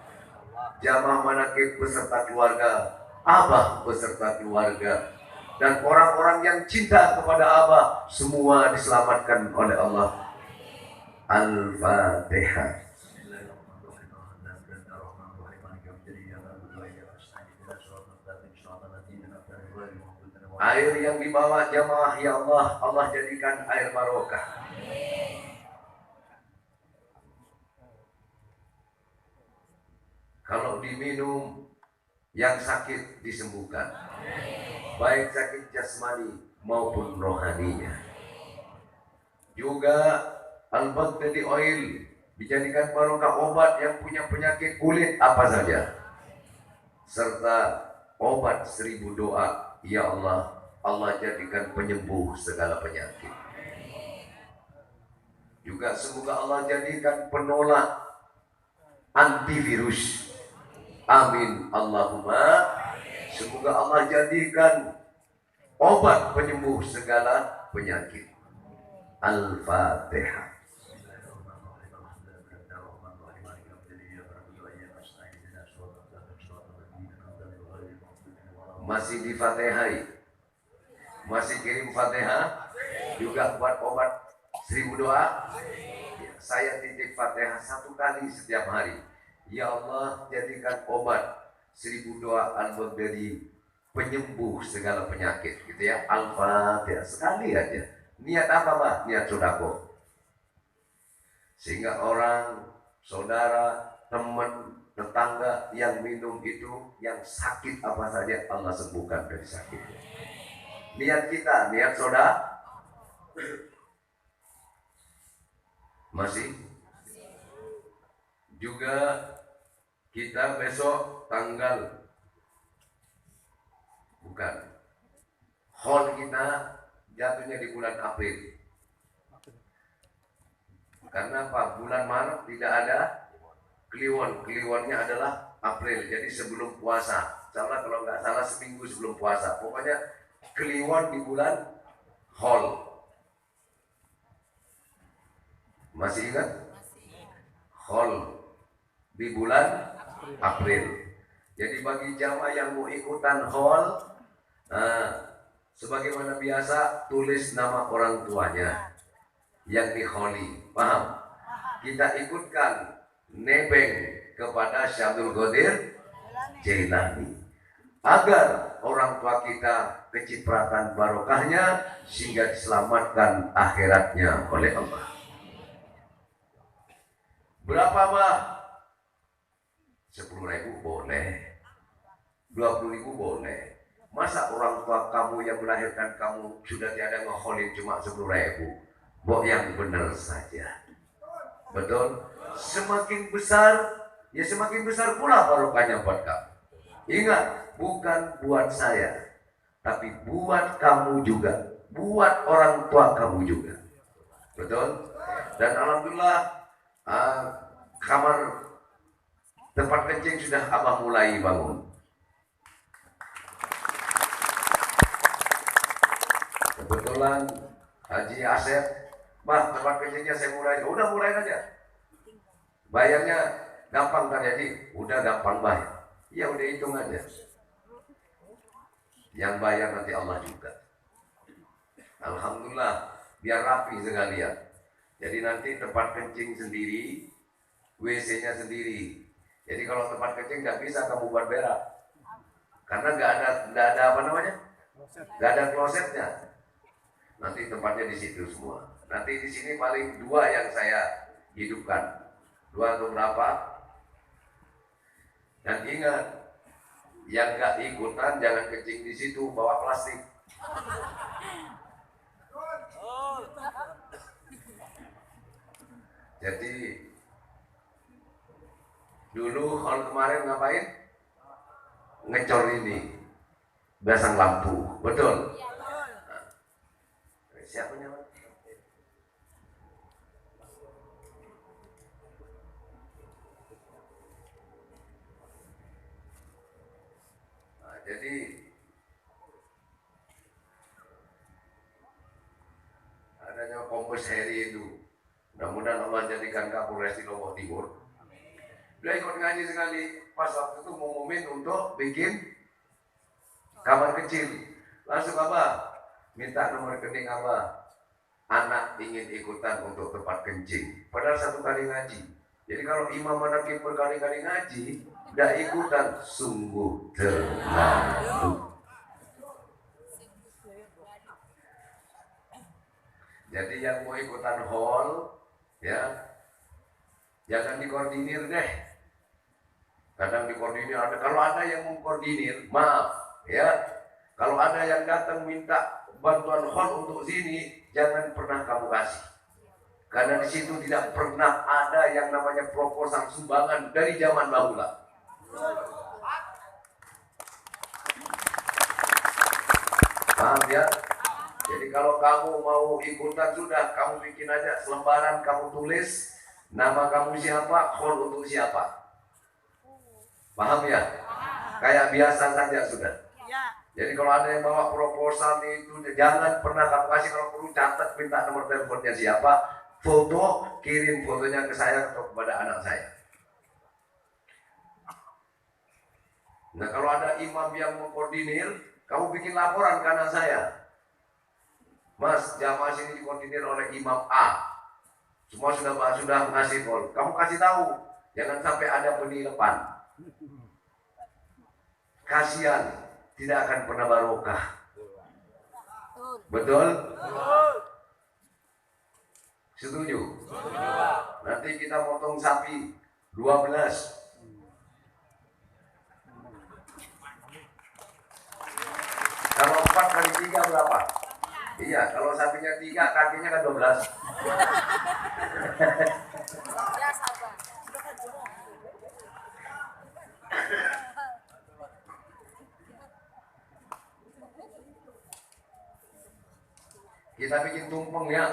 Jamaah manakib beserta keluarga, Abah beserta keluarga, dan orang-orang yang cinta kepada Abah, semua diselamatkan oleh Allah. Al-Fatihah. Air yang dibawa jamaah ya Allah, Allah jadikan air barokah. Kalau diminum, yang sakit disembuhkan, baik sakit jasmani maupun rohaninya. Juga al-Baghdadi oil dijadikan barokah obat yang punya penyakit kulit apa saja, serta obat 1000 doa ya Allah, Allah jadikan penyembuh segala penyakit. Juga semoga Allah jadikan penolak antivirus. Amin Allahumma. Semoga Allah jadikan obat penyembuh segala penyakit. Al-Fatihah. Masih di Fatihai, masih kirim Fatihah juga buat obat 1000 doa. Saya titip Fatihah 1 kali setiap hari. Ya Allah, jadikan obat 1000 doa Al-Baghdadi penyembuh segala penyakit, gitu ya. Al-Fatihah sekali aja. Niat apa, Pak? Niat sodako. Sehingga orang, saudara, teman, tetangga yang minum itu, yang sakit apa saja Allah sembuhkan dari sakit. Niat kita, niat saudara. Masih juga kita besok tanggal bukan. Haul kita jatuhnya di bulan April. Karena apa? Bulan Maret tidak ada Kliwon. Kliwonnya adalah April. Jadi sebelum puasa. Salah kalau nggak salah seminggu sebelum puasa. Pokoknya Kliwon di bulan Haul. Masih ingat? Haul di bulan April. Jadi bagi jamaah yang mau ikutan haul, sebagaimana biasa tulis nama orang tuanya yang diholi, paham? Kita ikutkan nebeng kepada Syabdul Qadir Jailani agar orang tua kita kecipratan barokahnya sehingga diselamatkan akhiratnya oleh Allah. Berapa bah? 10.000 boleh, 20.000 boleh. Masa orang tua kamu yang melahirkan kamu sudah tiada ngeholin cuma 10.000? Bok yang benar saja. Betul? Semakin besar, ya semakin besar pula barokahnya buat kamu. Ingat, bukan buat saya, tapi buat kamu juga, buat orang tua kamu juga. Betul? Dan alhamdulillah kamar tempat kencing sudah abah mulai bangun. Kebetulan Haji Asep, bah tempat kencingnya saya mulai. Udah mulai aja. Bayarnya gampang kan Haji? Udah gampang bayar. Ya udah hitung aja. Yang bayar nanti Allah juga. Alhamdulillah, biar rapi sekalian. Jadi nanti tempat kencing sendiri, WC-nya sendiri. Jadi kalau tempat kencing nggak bisa kamu buat berak, karena nggak ada apa namanya, nggak ada klosetnya. Nanti tempatnya di situ semua. Nanti di sini paling 2 yang saya hidupkan, 2 atau berapa. Dan ingat, yang nggak ikutan jangan kencing di situ, bawa plastik. Jadi dulu kalau kemarin ngapain? Ngecor ini, pasang lampu, betul? Nah, siapa nyaman? Nah, jadi adanya Kompes Heri itu, mudah-mudahan Allah jadikan Kapolres di Lombok Timur. Dia ikut ngaji sekali, pas waktu itu mau ngumumin untuk bikin kamar kecil. Langsung apa? Minta nomor rekening apa? Anak ingin ikutan untuk tempat kencing. Padahal 1 kali ngaji. Jadi kalau imam manakib berkali-kali ngaji, tidak ikutan, sungguh terlalu. Jadi yang mau ikutan haul, ya jangan dikoordinir deh. Kadang dikoordinir, kalau ada yang mengkoordinir, maaf ya. Kalau ada yang datang minta bantuan haul untuk sini, jangan pernah kamu kasih. Karena di situ tidak pernah ada yang namanya proposal sumbangan dari zaman bahula. Paham ya? Jadi kalau kamu mau ikutan sudah, kamu bikin aja selembaran, kamu tulis nama kamu siapa, haul untuk siapa. Paham ya? Kayak biasa saja sudah. Jadi kalau ada yang bawa proposal itu, jangan pernah kamu kasih. Kalau perlu catat, minta nomor teleponnya siapa, foto, kirim fotonya ke saya atau kepada anak saya. Nah kalau ada imam yang mengkoordinir, kamu bikin laporan ke anak saya. Mas, jamaah sini dikoordinir oleh Imam A. Semua sudah ngasih call. Kamu kasih tahu, jangan sampai ada penilapan. Kasihan, tidak akan pernah barokah. Betul? Setuju? Nanti kita potong sapi 12. Kalau 4 kali 3 berapa? Iya, kalau sapinya 3, kakinya kan 12. Kita bikin tumpeng ya.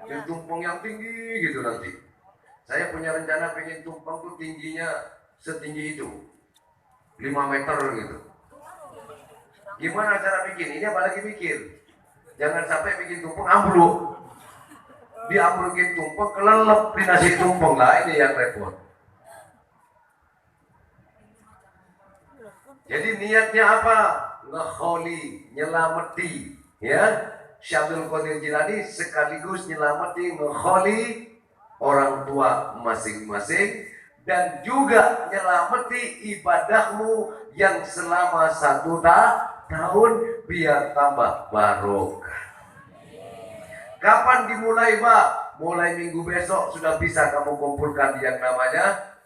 Bikin tumpeng yang tinggi gitu nanti. Saya punya rencana bikin tumpeng tuh tingginya setinggi itu. 5 meter gitu. Gimana cara bikin? Ini apalagi mikir. Jangan sampai bikin tumpeng ambruk. Diambrukin tumpeng, kelelep di nasi tumpeng lah, ini yang repot. Jadi niatnya apa? Ngekholi, nyelameti, ya. Syabdul Qadir Jilani sekaligus nyelameti, ngekholi orang tua masing-masing dan juga nyelameti ibadahmu yang selama 1 tahun biar tambah barokah. Kapan dimulai, Pak? Mulai minggu besok sudah bisa kamu kumpulkan yang namanya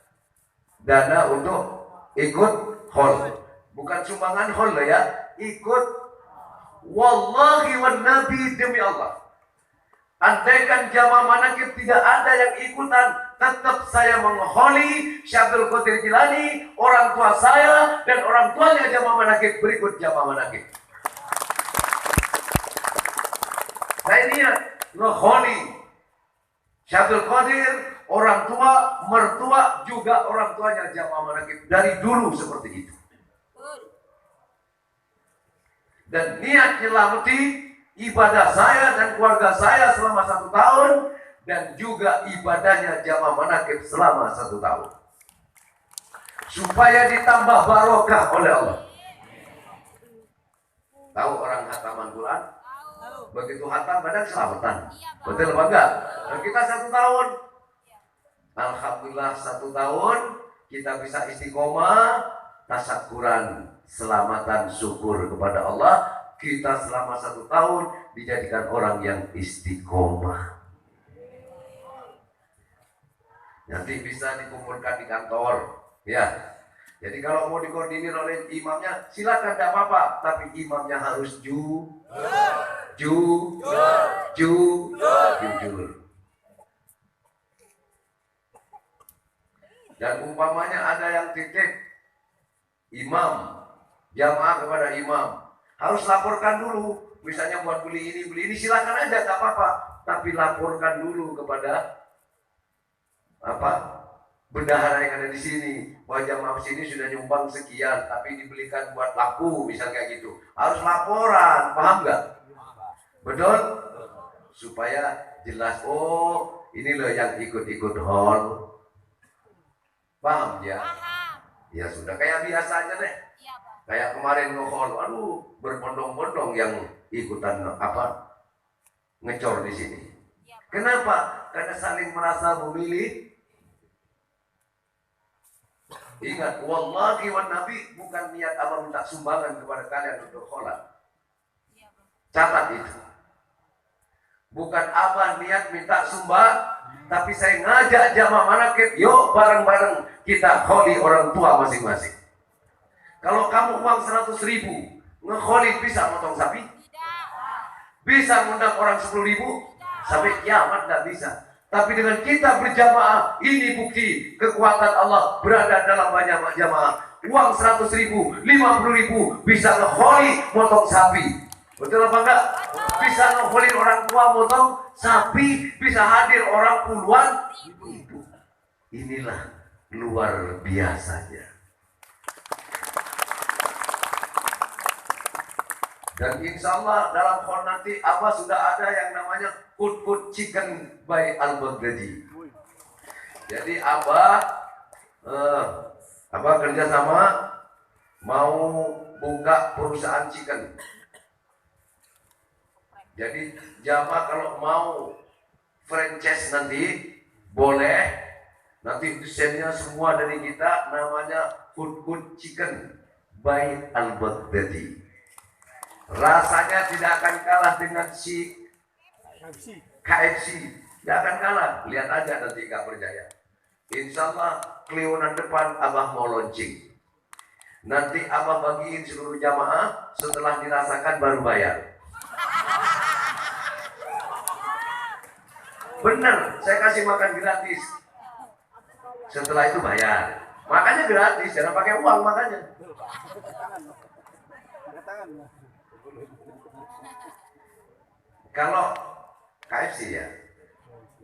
dana untuk ikut haul. Bukan sumbangan haul ya, ikut. Wallahi wan nabi, demi Allah. Andaikan jamaah manakib tidak ada yang ikutan, tetap saya mengholi Syabdul Qadir Jilani, orang tua saya dan orang tuanya jamaah manakib berikut jamaah manakib. Saya niat ngeholi Syabdul Qadir, orang tua, mertua juga orang tuanya jamaah manakib dari dulu seperti itu. Dan niat nyelameti ibadah saya dan keluarga saya selama 1 tahun dan juga ibadahnya jamaah manakib selama 1 tahun. Supaya ditambah barokah oleh Allah. Tahu orang khataman Quran? Begitu hatam badan selamatan. Betul apa enggak? Dan kita 1 tahun. Alhamdulillah 1 tahun kita bisa istiqomah, tasyakuran, selamatan, syukur kepada Allah. Kita selama 1 tahun dijadikan orang yang istiqomah. Nanti bisa dikumpulkan di kantor, ya. Jadi kalau mau dikoordinir oleh imamnya, silakan, tidak apa-apa. Tapi imamnya harus jujur. Dan umpamanya ada yang titip imam, jamaah kepada imam, harus laporkan dulu. Misalnya buat beli ini, silakan aja, tidak apa-apa. Tapi laporkan dulu kepada bendahara yang ada di sini, bahwa jamaah sini sudah nyumbang sekian, tapi dibelikan buat laku, misal kayak gitu. Harus laporan, paham nggak? Betul? Supaya jelas, oh ini loh yang ikut-ikut haul. Paham ya? Ya sudah, kayak biasa aja deh. Kayak kemarin nge-haul, aduh berbondong-bondong yang ikutan ngecor di sini. Kenapa? Karena saling merasa memilih. Ingat, wallahi wan nabi, bukan niat abang minta sumbangan kepada kalian untuk kholat. Catat itu. Bukan abang niat minta sumbang, tapi saya ngajak jamaah manakib, yuk bareng-bareng kita kholi orang tua masing-masing. Kalau kamu uang 100.000, ngekholi bisa motong sapi? Bisa ngundang orang 10.000? Sampai kiamat tidak bisa. Tapi dengan kita berjamaah, ini bukti kekuatan Allah berada dalam banyak jamaah. Uang 100.000, 50.000 bisa ngekholi motong sapi. Betul apa enggak? Bisa ngekholi orang tua motong sapi, bisa hadir orang puluhan ibu-ibu. Inilah luar biasanya. Dan insya Allah dalam khol nanti sudah ada yang namanya Kut Chicken by Al-Baghdadi. Jadi kerjasama mau buka perusahaan chicken. Jadi jamaah kalau mau franchise nanti boleh. Nanti desainnya semua dari kita, namanya Kut Chicken by Al-Baghdadi. Rasanya tidak akan kalah dengan si KFC. Tidak akan kalah. Lihat aja nanti Kak Berjaya. Insya Allah kliwonan depan Abah mau launching. Nanti Abah bagiin seluruh jamaah, setelah dirasakan baru bayar. Bener, saya kasih makan gratis. Setelah itu bayar. Makanya gratis, jangan pakai uang makanya. Kalau KFC ya,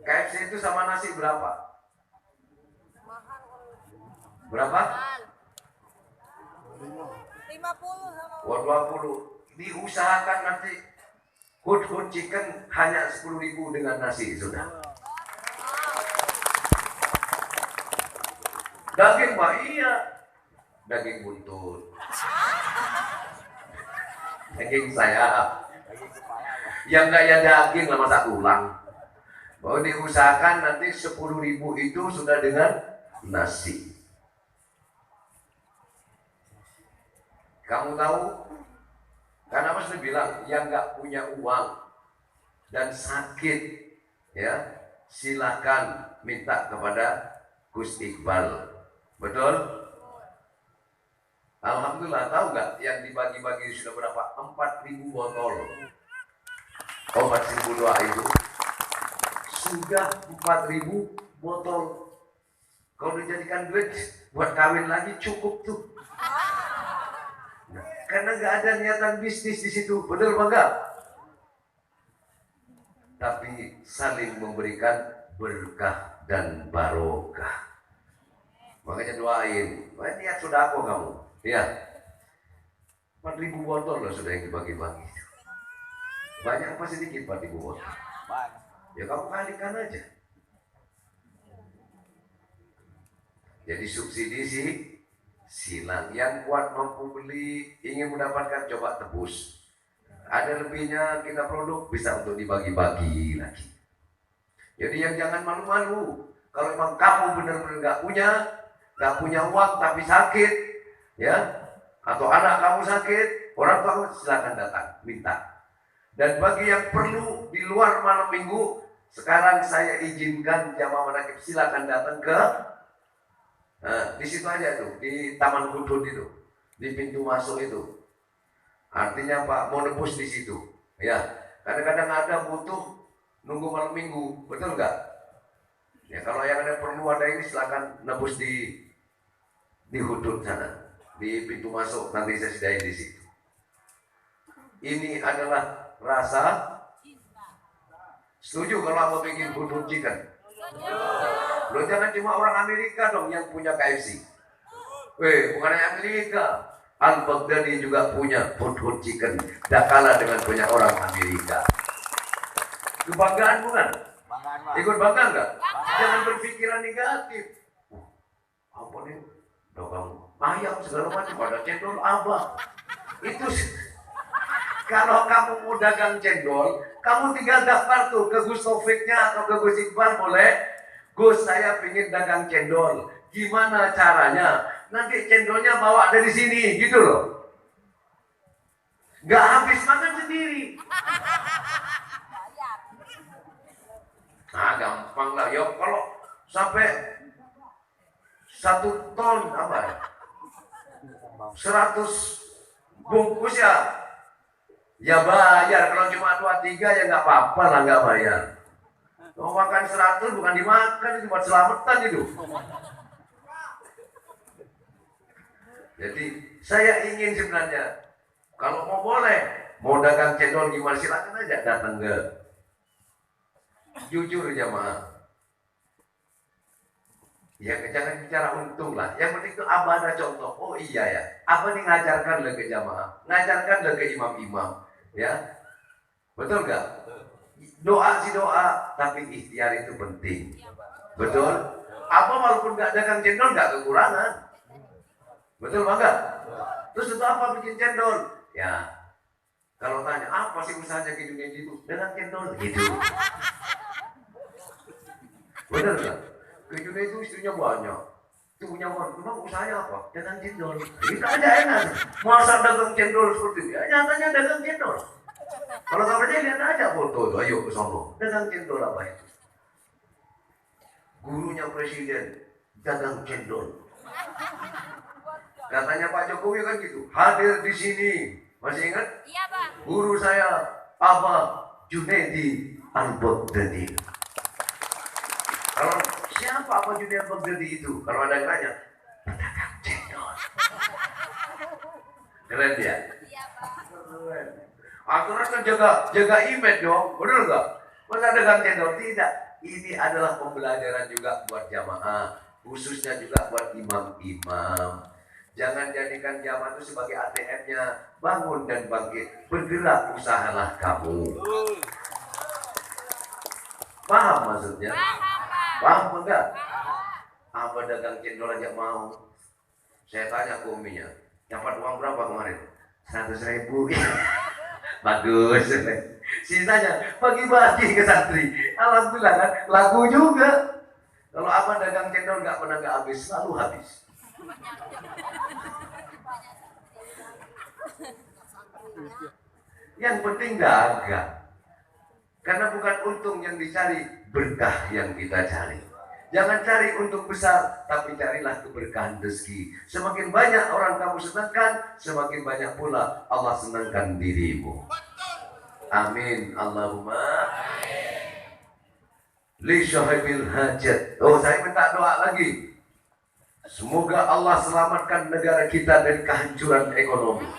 KFC itu sama nasi berapa? Berapa? 50 sama. Wah, 20. Diusahakan nanti hut chicken hanya 10.000 dengan nasi sudah. Daging Pak, iya. Daging buntut. Daging sayap. Yang kayak daging lah masa tulang. Bahwa diusahakan nanti 10.000 itu sudah dengan nasi. Kamu tahu? Karena Mas sudah bilang yang nggak punya uang dan sakit, ya silakan minta kepada Gus Iqbal. Betul? Alhamdulillah, tahu nggak yang dibagi-bagi sudah berapa? 4.000 botol. Obat sembuh doa itu sudah 4.000 botol. Kalau dijadikan duit buat kawin lagi cukup tuh. Nah, karena nggak ada niatan bisnis di situ, betul bangga. Tapi saling memberikan berkah dan barokah. Makanya doain, niat sudah aku kamu, ya. 4.000 botol loh sudah yang dibagi-bagi. Banyak apa sedikit 4.000 botol? Ya kamu kalikan aja. Jadi subsidi sih silang. Yang kuat mampu beli, ingin mendapatkan, coba tebus. Ada lebihnya kita produk bisa untuk dibagi-bagi lagi. Jadi yang jangan malu-malu. Kalau memang kamu benar-benar nggak punya uang tapi sakit, ya, atau anak kamu sakit, orang tua kamu silakan datang minta. Dan bagi yang perlu di luar malam minggu, sekarang saya izinkan jamaah manakib silakan datang ke di situ aja tuh, di Taman Hudud itu, di pintu masuk itu. Artinya Pak mau nebus di situ, ya. Kadang-kadang ada butuh nunggu malam minggu, betul nggak? Ya kalau yang ada perlu ada ini silakan nebus di Hudud sana, di pintu masuk, nanti saya sediain di situ. Ini adalah rasa setuju kalau aku bikin hudud chicken. Lo jangan cuma orang Amerika dong yang punya KFC. Bukan hanya Amerika, Al-Baghdadi juga punya hudud chicken. Tak kalah dengan punya orang Amerika. Kebanggaan bukan? Ikut bangga enggak? Jangan berpikiran negatif. Apa nih? Dagang ayam segala macam, ada cendol abah. Itu kalau kamu mau dagang cendol, kamu tinggal daftar tuh ke Gus Taufiknya atau ke Gus Iqbal boleh. Gus, saya pengen dagang cendol. Gimana caranya? Nanti cendolnya bawa dari sini, gitu loh. Gak habis makan sendiri. Nah, gampang lah. Ya kalau sampai 1 ton apa ya? 100 bungkus ya bayar. Kalau cuma 2-3 ya nggak apa-apa lah, nggak bayar. Mau makan 100 bukan dimakan, itu buat selamatan itu. Jadi saya ingin sebenarnya kalau mau boleh, mau dagang cendol gimana silakan aja datang ke. Jujur jamaah. Ya jangan bicara untung lah. Yang penting itu abah ada contoh. Oh iya ya. Abah nih ngajarkan ke jamaah, ngajarkan ke imam-imam. Ya, betul nggak? Doa sih doa, tapi ikhtiar itu penting. Betul? Apa walaupun nggak dagang cendol nggak kekurangan. Betul nggak? Terus untuk apa bikin cendol? Ya, kalau tanya apa sih usahanya ke dunia itu? Dagang cendol gitu. Bener nggak? Ke dunia itu istrinya banyak. Itu punya memang usahanya apa? Dagang cendol. Kita aja enak. Masa dagang cendol seperti itu? Ya, nyatanya dagang cendol. Kalau nggak percaya lihat aja foto itu. Ayo ke sono. Dagang cendol apa itu? Gurunya presiden dagang cendol. Katanya Pak Jokowi kan gitu. Hadir di sini. Masih ingat? Iya, Pak. Guru saya Abah Junaidi Al-Baghdadi. Kalau siapa Abah Junaidi Al-Baghdadi itu? Kalau ada yang tanya, pedagang cendol. Keren ya? Iya, Pak. Keren. Aturan kan jaga image dong, benar nggak? Masa dagang cendol? Tidak. Ini adalah pembelajaran juga buat jamaah, khususnya juga buat imam-imam. Jangan jadikan jamaah itu sebagai ATM-nya. Bangun dan bangkit, bergerak, usahalah kamu. Paham maksudnya? Paham enggak? Apa dagang cendol aja mau? Saya tanya ke uminya, dapat uang berapa kemarin? 100.000. Bagus. Sisanya bagi-bagi ke santri. Alhamdulillah kan, laku juga. Kalau abang dagang cendol nggak pernah nggak habis, selalu habis. Yang penting dagang. Karena bukan untung yang dicari, berkah yang kita cari. Jangan cari untung besar, tapi carilah keberkahan rezeki. Semakin banyak orang kamu senangkan, semakin banyak pula Allah senangkan dirimu. Amin. Allahumma li syahibil hajat. Oh, saya minta doa lagi. Semoga Allah selamatkan negara kita dari kehancuran ekonomi.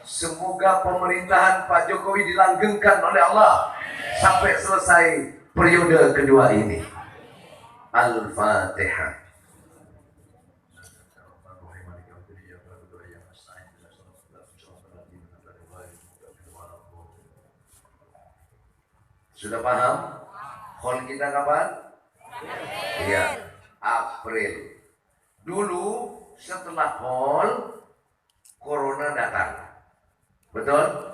Semoga pemerintahan Pak Jokowi dilanggengkan oleh Allah sampai selesai periode kedua ini. Al-Fatihah. Sudah paham? Hall kita kapan? Iya, April. Dulu setelah hall, corona datang. Betul?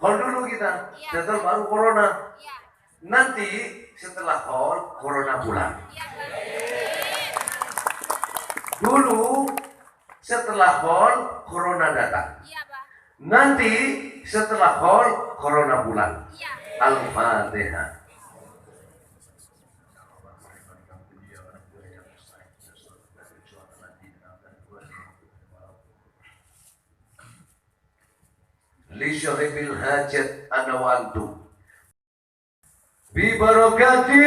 Hall dulu kita, setelah baru corona. Nanti setelah hall, corona pulang. Dulu setelah hall, corona datang. Nanti setelah hall, corona pulang. Al-Fatihah. Li syaribil hajat ana wa antum bi barakati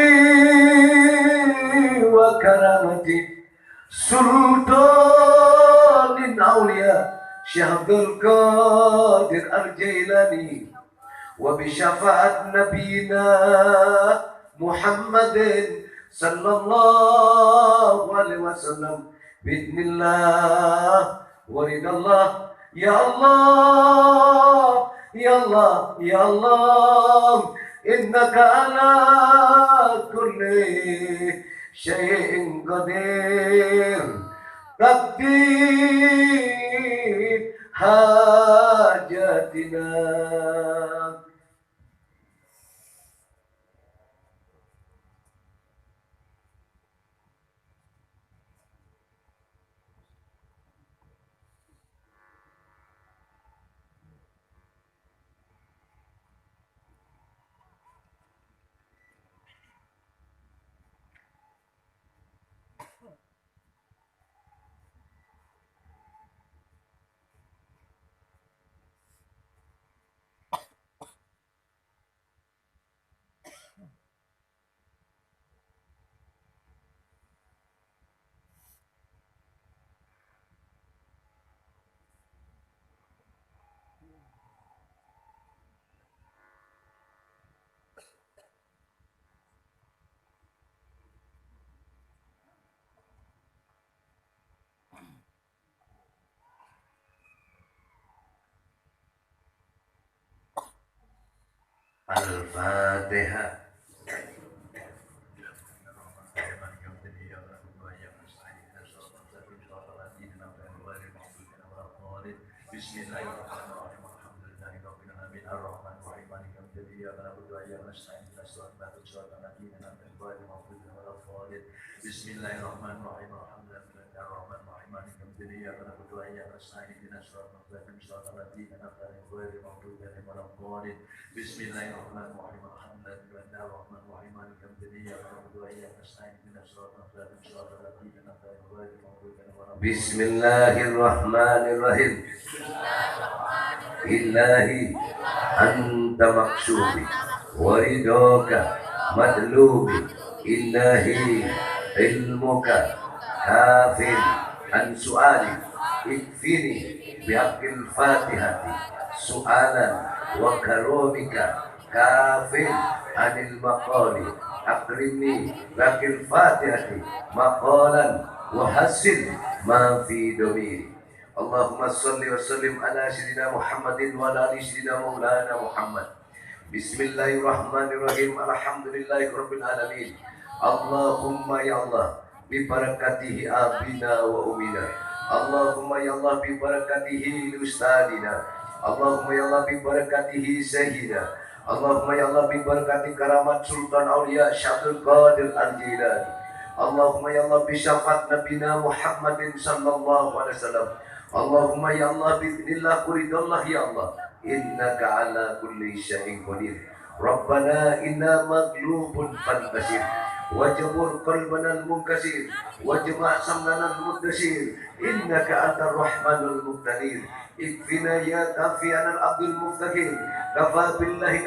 wa karamati sultanin awliya Syahbul Qadir Al-Jailani wa bi syafaat nabiyina Muhammadin sallallahu alaihi wasallam bismillah wa ridallah. Ya Allah, Ya Allah, Ya Allah, innaka ala kulli syai'in qadir. Taqdi hajatina. Al-Fatihah. Bismillahirrahmanirrahim. Bismillahirrahmanirrahim. Ilahi anta maksudi waridaka madlubi ilahi ilmuka kafin an su'ali ikfini bihaqqil fatihati su'alan wa karomika kafin anil maqali akrimni lakil fatihati maqalan wa hasil ma fi domiri. Allahumma salli wa sallim ala sayyidina Muhammadin wa ala ali sayyidina maulana Muhammad. Bismillahirrahmanirrahim. Alhamdulillahi rabbil alamin. Allahumma ya Allah bi barakatihi abina wa umina. Allahumma ya Allah bi barakatihi ustadina. Allahumma ya Allah bi barakatihi sayyidina. Allahumma ya Allah bi barakati karamat Sultan Aulia Syabdul Qadir Al-Jilani. Allahumma ya Allah bi syafaat nabina Muhammadin sallallahu alaihi wasallam. Allahumma ya Allah bi'idznillah quridallah ya Allah innaka ala kulli syai'in qadir. Rabbana inna maghlubun fantasir wajbur qalbana al-munkasir wajma' samlana al-muddasir innaka antar rahmanul muqtadir. Ikfina ya kafian al-abdul muftaqir kafa billahi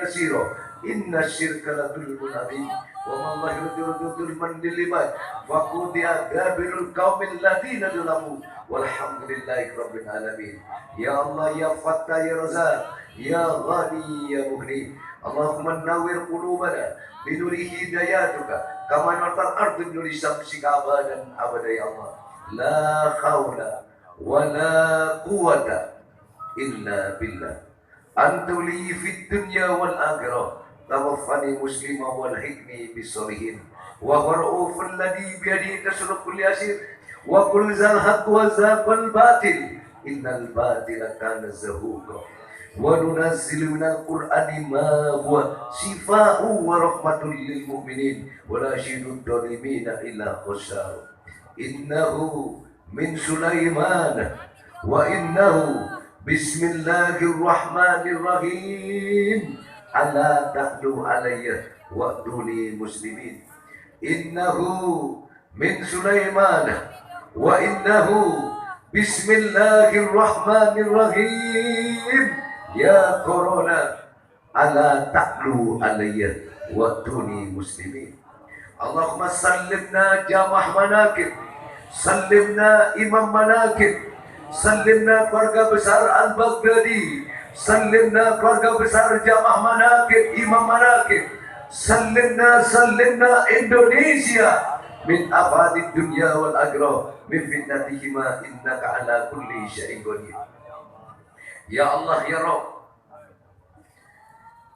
nasiro. Inna syirka la dhulmun adzim wa ma Allah yudhil man dilimat wa qudiya gabirul qaumil ladina dzalamu walhamdulillahi rabbil alamin. Ya Allah ya Fattah ya Razak ya Ghani ya Mughni. Allahumma nawwir qulubana bi nuri hidayatuka kama nawwar ardu bi nuri syamsika abadan abada ya Allah. La haula wa la quwwata illa billah. Antu li fid dunya wal akhirah. Tawaffani muslima wal hikmi bisolihin wa gharuful ladhi biyadi tasruq kulli asir wa kul zal haqq wa zaqal batil innal batila kana zahuqa wa nunazzilu minal qur'ani ma huwa shifaa'un wa rahmatul lil mu'minin wa la yashidud dhalimina illa khusar. Innahu min Sulaiman wa innahu bismillahirrahmanirrahim. Ala ta'du alayya wa'duni muslimin. Innahu min Sulaiman wa innahu bismillahirrahmanirrahim. Ya corona ala ta'du alayya wa'duni muslimin. Allahumma sallimna jamah manakib, sallimna imam manakib, sallimna keluarga besar Al-Baghdadi, sallimna keluarga besar jamaah manakib, imam manakib, sallimna Indonesia min afadid dunya wal akhirah min fitnatihima innaka ala kulli syai'in qadir. Ya Allah ya Rabb,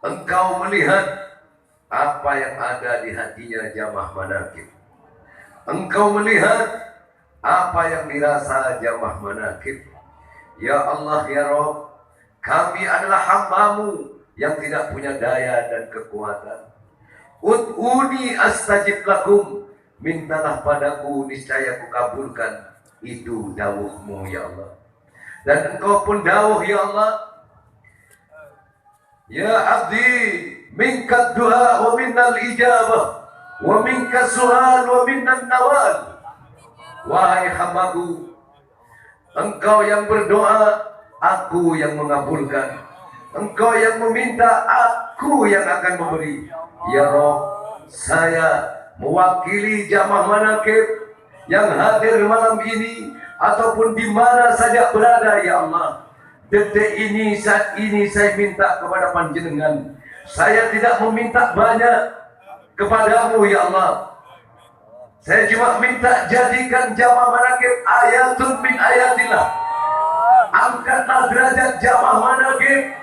Engkau melihat apa yang ada di hatinya jamaah manakib. Engkau melihat apa yang dirasa jamaah manakib. Ya Allah ya Rabb, kami adalah hamba-Mu yang tidak punya daya dan kekuatan. Ud'uni astajib lakum. Mintalah padaku, niscaya ku kabulkan. Itu dawuh-Mu ya Allah. Dan Engkau pun dawuh ya Allah. Ya abdi, minkat du'a wa minnal ijabah wa minkas su'al wa minnan nawal. Wahai hambaku, Engkau yang berdoa, aku yang mengabulkan. Engkau yang meminta, aku yang akan memberi. Ya Rabb, saya mewakili jamaah manakib yang hadir malam ini ataupun di mana saja berada ya Allah. Detik ini, saat ini saya minta kepada Panjenengan. Saya tidak meminta banyak kepadamu ya Allah. Saya cuma minta jadikan jamaah manakib ayatun min ayatillah. Angkatlah derajat jamaah manakib,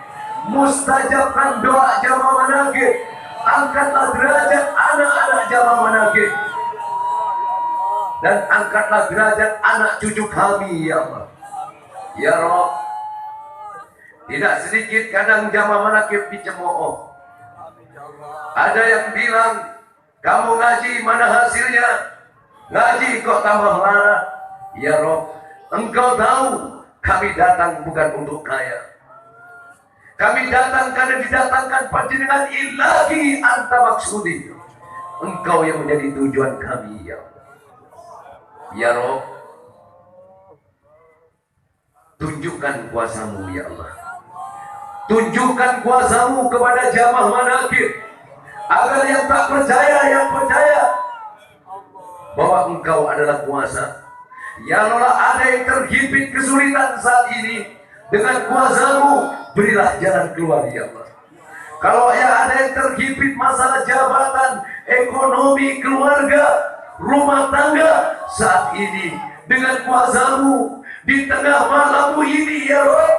mustajabkan doa jamaah manakib. Angkatlah derajat anak-anak jamaah manakib, dan angkatlah derajat anak cucu kami ya Allah. Ya Rabb, tidak sedikit kadang jamaah manakib dicemooh. Ada yang bilang, kamu ngaji mana hasilnya? Ngaji kok tambah marah. Ya Rabb, Engkau tahu kami datang bukan untuk kaya. Kami datang karena didatangkan Panjenengan ilahi anta maksudi. Engkau yang menjadi tujuan kami ya Allah. Ya Rabb, tunjukkan kuasa-Mu ya Allah. Tunjukkan kuasa-Mu kepada jamaah manakib, agar yang tak percaya, yang percaya bahwa Engkau adalah kuasa. Ya Allah, ada yang terhimpit kesulitan saat ini, Dengan kuasa-Mu berilah jalan keluar ya Allah. Kalau ya ada yang terhimpit masalah jabatan, ekonomi, keluarga, rumah tangga, saat ini dengan kuasa-Mu di tengah malam ini ya Rabb,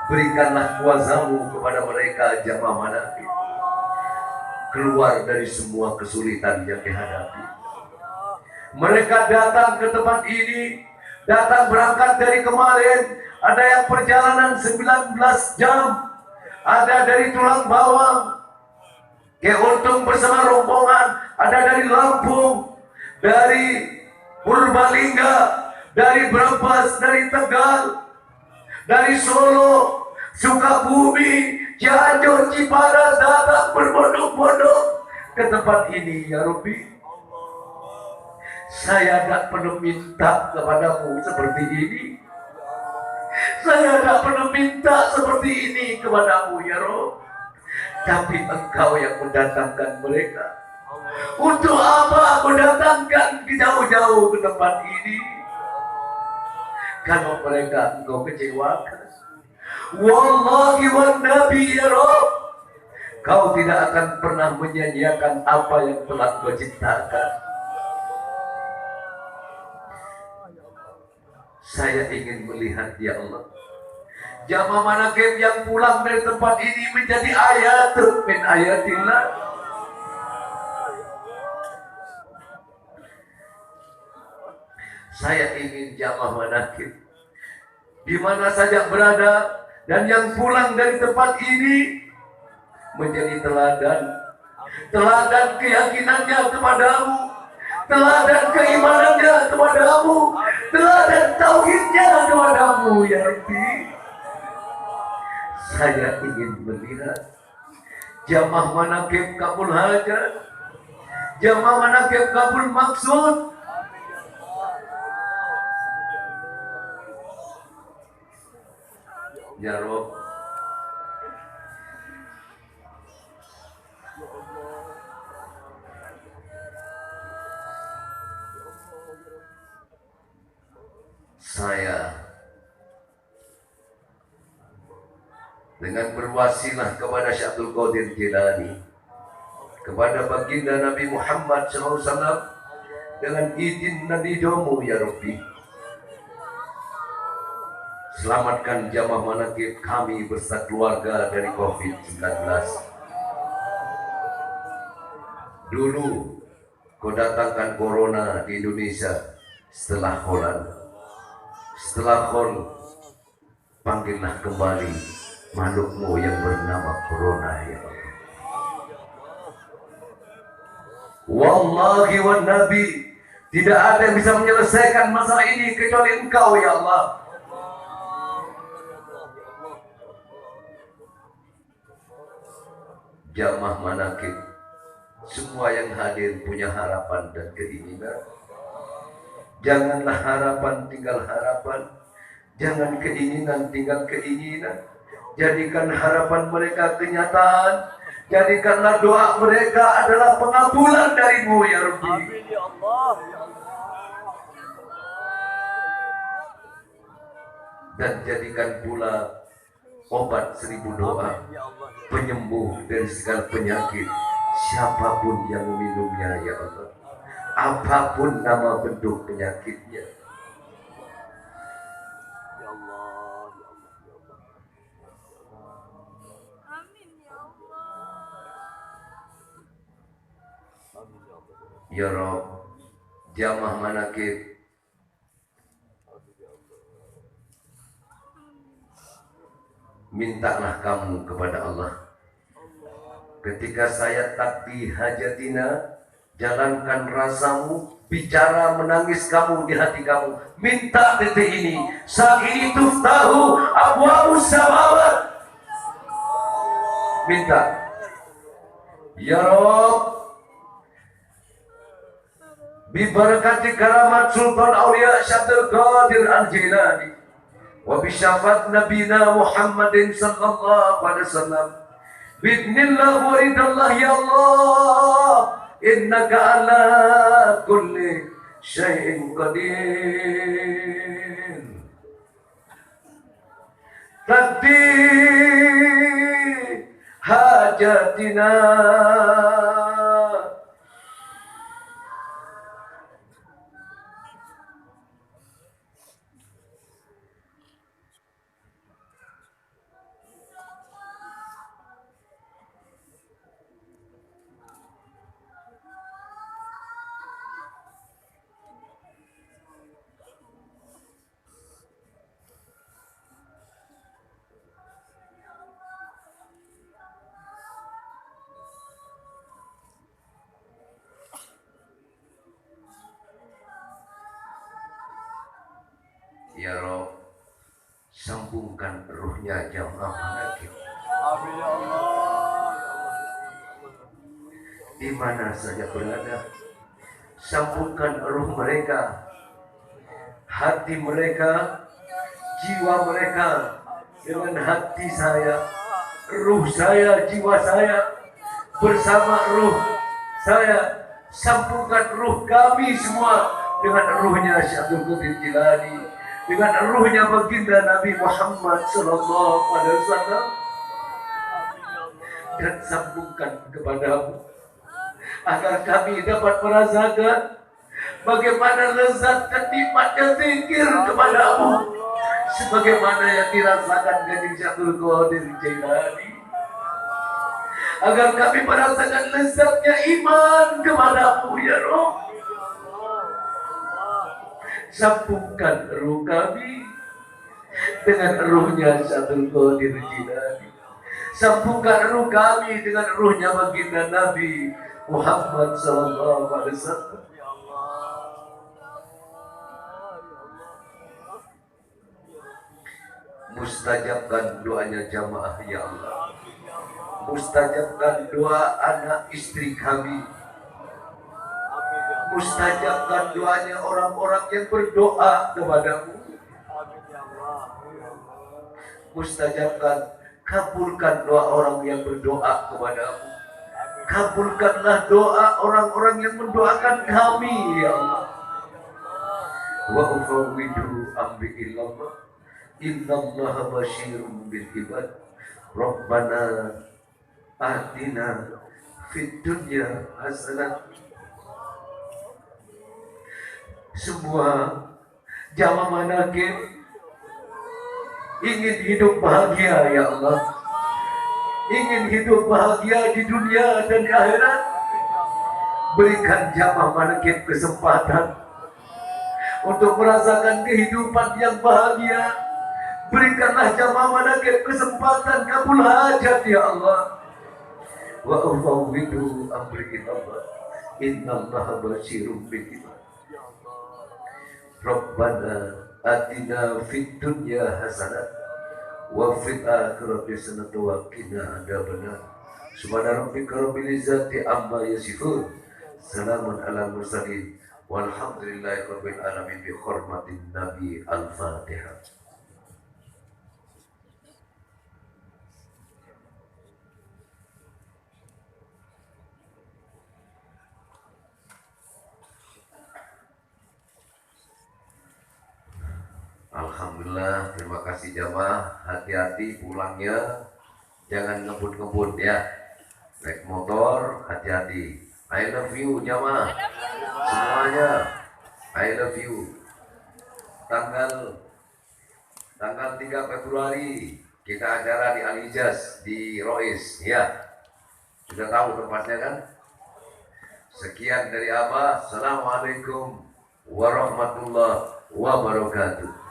berikanlah kuasa-Mu kepada mereka jamaah Manaqib keluar dari semua kesulitan yang dihadapi. Mereka datang ke tempat ini, datang berangkat dari kemarin, ada yang perjalanan 19 jam, ada dari Tulang Bawang, Untung bersama rombongan, ada dari Lampung, dari Purbalingga, dari Brebes, dari Tegal, dari Solo, Sukabumi, Cianjur, Cipanas, datang berbondong-bondong ke tempat ini ya Rabbi. Saya tidak perlu minta kepadamu seperti ini. Saya tidak perlu minta seperti ini kepadamu ya Rabb. Tapi Engkau yang mendatangkan mereka. Untuk apa aku datangkan jauh-jauh ke tempat ini? Kalau mereka Engkau kecewakan, wallahi wan nabi ya Rabb, Kau tidak akan pernah menyanyiakan apa yang telah Kau ciptakan. Saya ingin melihat ya Allah, jamaah Manaqib yang pulang dari tempat ini menjadi ayat min ayatillah. Saya ingin jamaah Manaqib di mana saja berada dan yang pulang dari tempat ini menjadi teladan keyakinannya kepadamu, teladan keimanannya kepadamu, teladan tauhidnya kepadamu ya Rabbi. Saya ingin melihat jamaah Manaqib kabul hajat, jamaah Manaqib kabul maksud. Ya Rabb, saya dengan berwasilah kepada Syekh Abdul Qadir Jilani, kepada baginda Nabi Muhammad SAW, dengan izin dan ridhomu ya Rabbi, selamatkan jamaah Manaqib kami beserta keluarga dari COVID-19. Dulu Kau datangkan corona di Indonesia, setelah Holland, setelah Holland, panggillah kembali makhlukmu yang bernama corona ya Allah. Wallahi wan nabi, tidak ada yang bisa menyelesaikan masalah ini kecuali Engkau ya Allah. Jamaah Manaqib, semua yang hadir punya harapan dan keinginan. Janganlah harapan tinggal harapan, jangan keinginan tinggal keinginan. Jadikan harapan mereka kenyataan, jadikanlah doa mereka adalah pengabulan darimu ya Rabbi. Dan jadikan pula obat 1000 doa, penyembuh dari segala penyakit, siapapun yang meminumnya ya Allah, apapun nama bentuk penyakitnya. Ya Allah, ya Allah, ya Allah. Amin ya Allah. Amin ya Allah. Ya Rabb, jamaah Manaqib, mintalah kamu kepada Allah. Ketika saya takdi hajatina, jalankan rasamu, bicara menangis kamu di hati kamu. Minta detik ini, saat ini tuftahu abwaabus samawat. Minta. Ya Rabb, bibarakati karamat Sultan Aulia Syabdul Qadir Al-Jilani, wa bisyafat nabina Muhammadin sallallahu alaihi wasallam, bidnillah wa ridallah ya Allah, innaka ala kulli syai'in qadir. taqdi hajatina. Ya Rob, sambungkan ruhnya jamaah manakib Amin ya Allah. di mana saja berada. Sambungkan ruh mereka, hati mereka, jiwa mereka dengan hati saya, ruh saya, jiwa saya bersama ruh saya. Sambungkan ruh kami semua dengan ruhnya Syekh Abdul Qadir Jilani, dengan ruhnya baginda Nabi Muhammad sallallahu alaihi wasallam, dan sambungkan kepadamu agar kami dapat merasakan bagaimana lezat dan nikmatnya zikir kepadamu sebagaimana yang dirasakan Kanjeng Syekh Abdul Qadir Jilani, agar kami merasakan lezatnya iman kepadamu ya Rabb. Sambungkan ruh kami dengan ruhnya Syekh Abdul Qadir Jilani. Sambungkan ruh kami dengan ruhnya baginda Nabi Muhammad sallallahu alaihi wasallam. Mustajabkan doanya jamaah ya Allah. Mustajabkan doa anak istri kami. Mustajabkan doanya orang-orang yang berdoa kepadamu. Mustajabkan, kabulkan doa orang yang berdoa kepadamu. Kabulkanlah doa orang-orang yang mendoakan kami ya Allah. Wa ufawwidu amri ilallah, innallaha basyirun bil ibad. Rabbana atina fid dunya hasanah. Semua jamaah manakib ingin hidup bahagia ya Allah, ingin hidup bahagia di dunia dan di akhirat. Berikan jamaah manakib kesempatan untuk merasakan kehidupan yang bahagia. Berikanlah jamaah manakib kesempatan kabul hajat ya Allah. Wa ufawwidu amri ilallah, innallaha basyirun bil ibad. Rabbana atina fid dunya hasanah wa fil akhirati hasanah wa qina adzabannar. Subhana rabbika rabbil izzati amma yasifun. Salamun ala mursalin walhamdulillahi rabbil alamin bi hurmatin nabi al-Fatihah. Alhamdulillah, terima kasih jamaah. Hati-hati pulangnya, jangan ngebut-ngebut ya. Naik motor, hati-hati. I love you jamaah, semuanya. I love you. Tanggal 3 Februari kita acara di Al-Hijaz di Rois ya. Sudah tahu tempatnya kan? Sekian dari Abah. Assalamualaikum warahmatullahi wabarakatuh.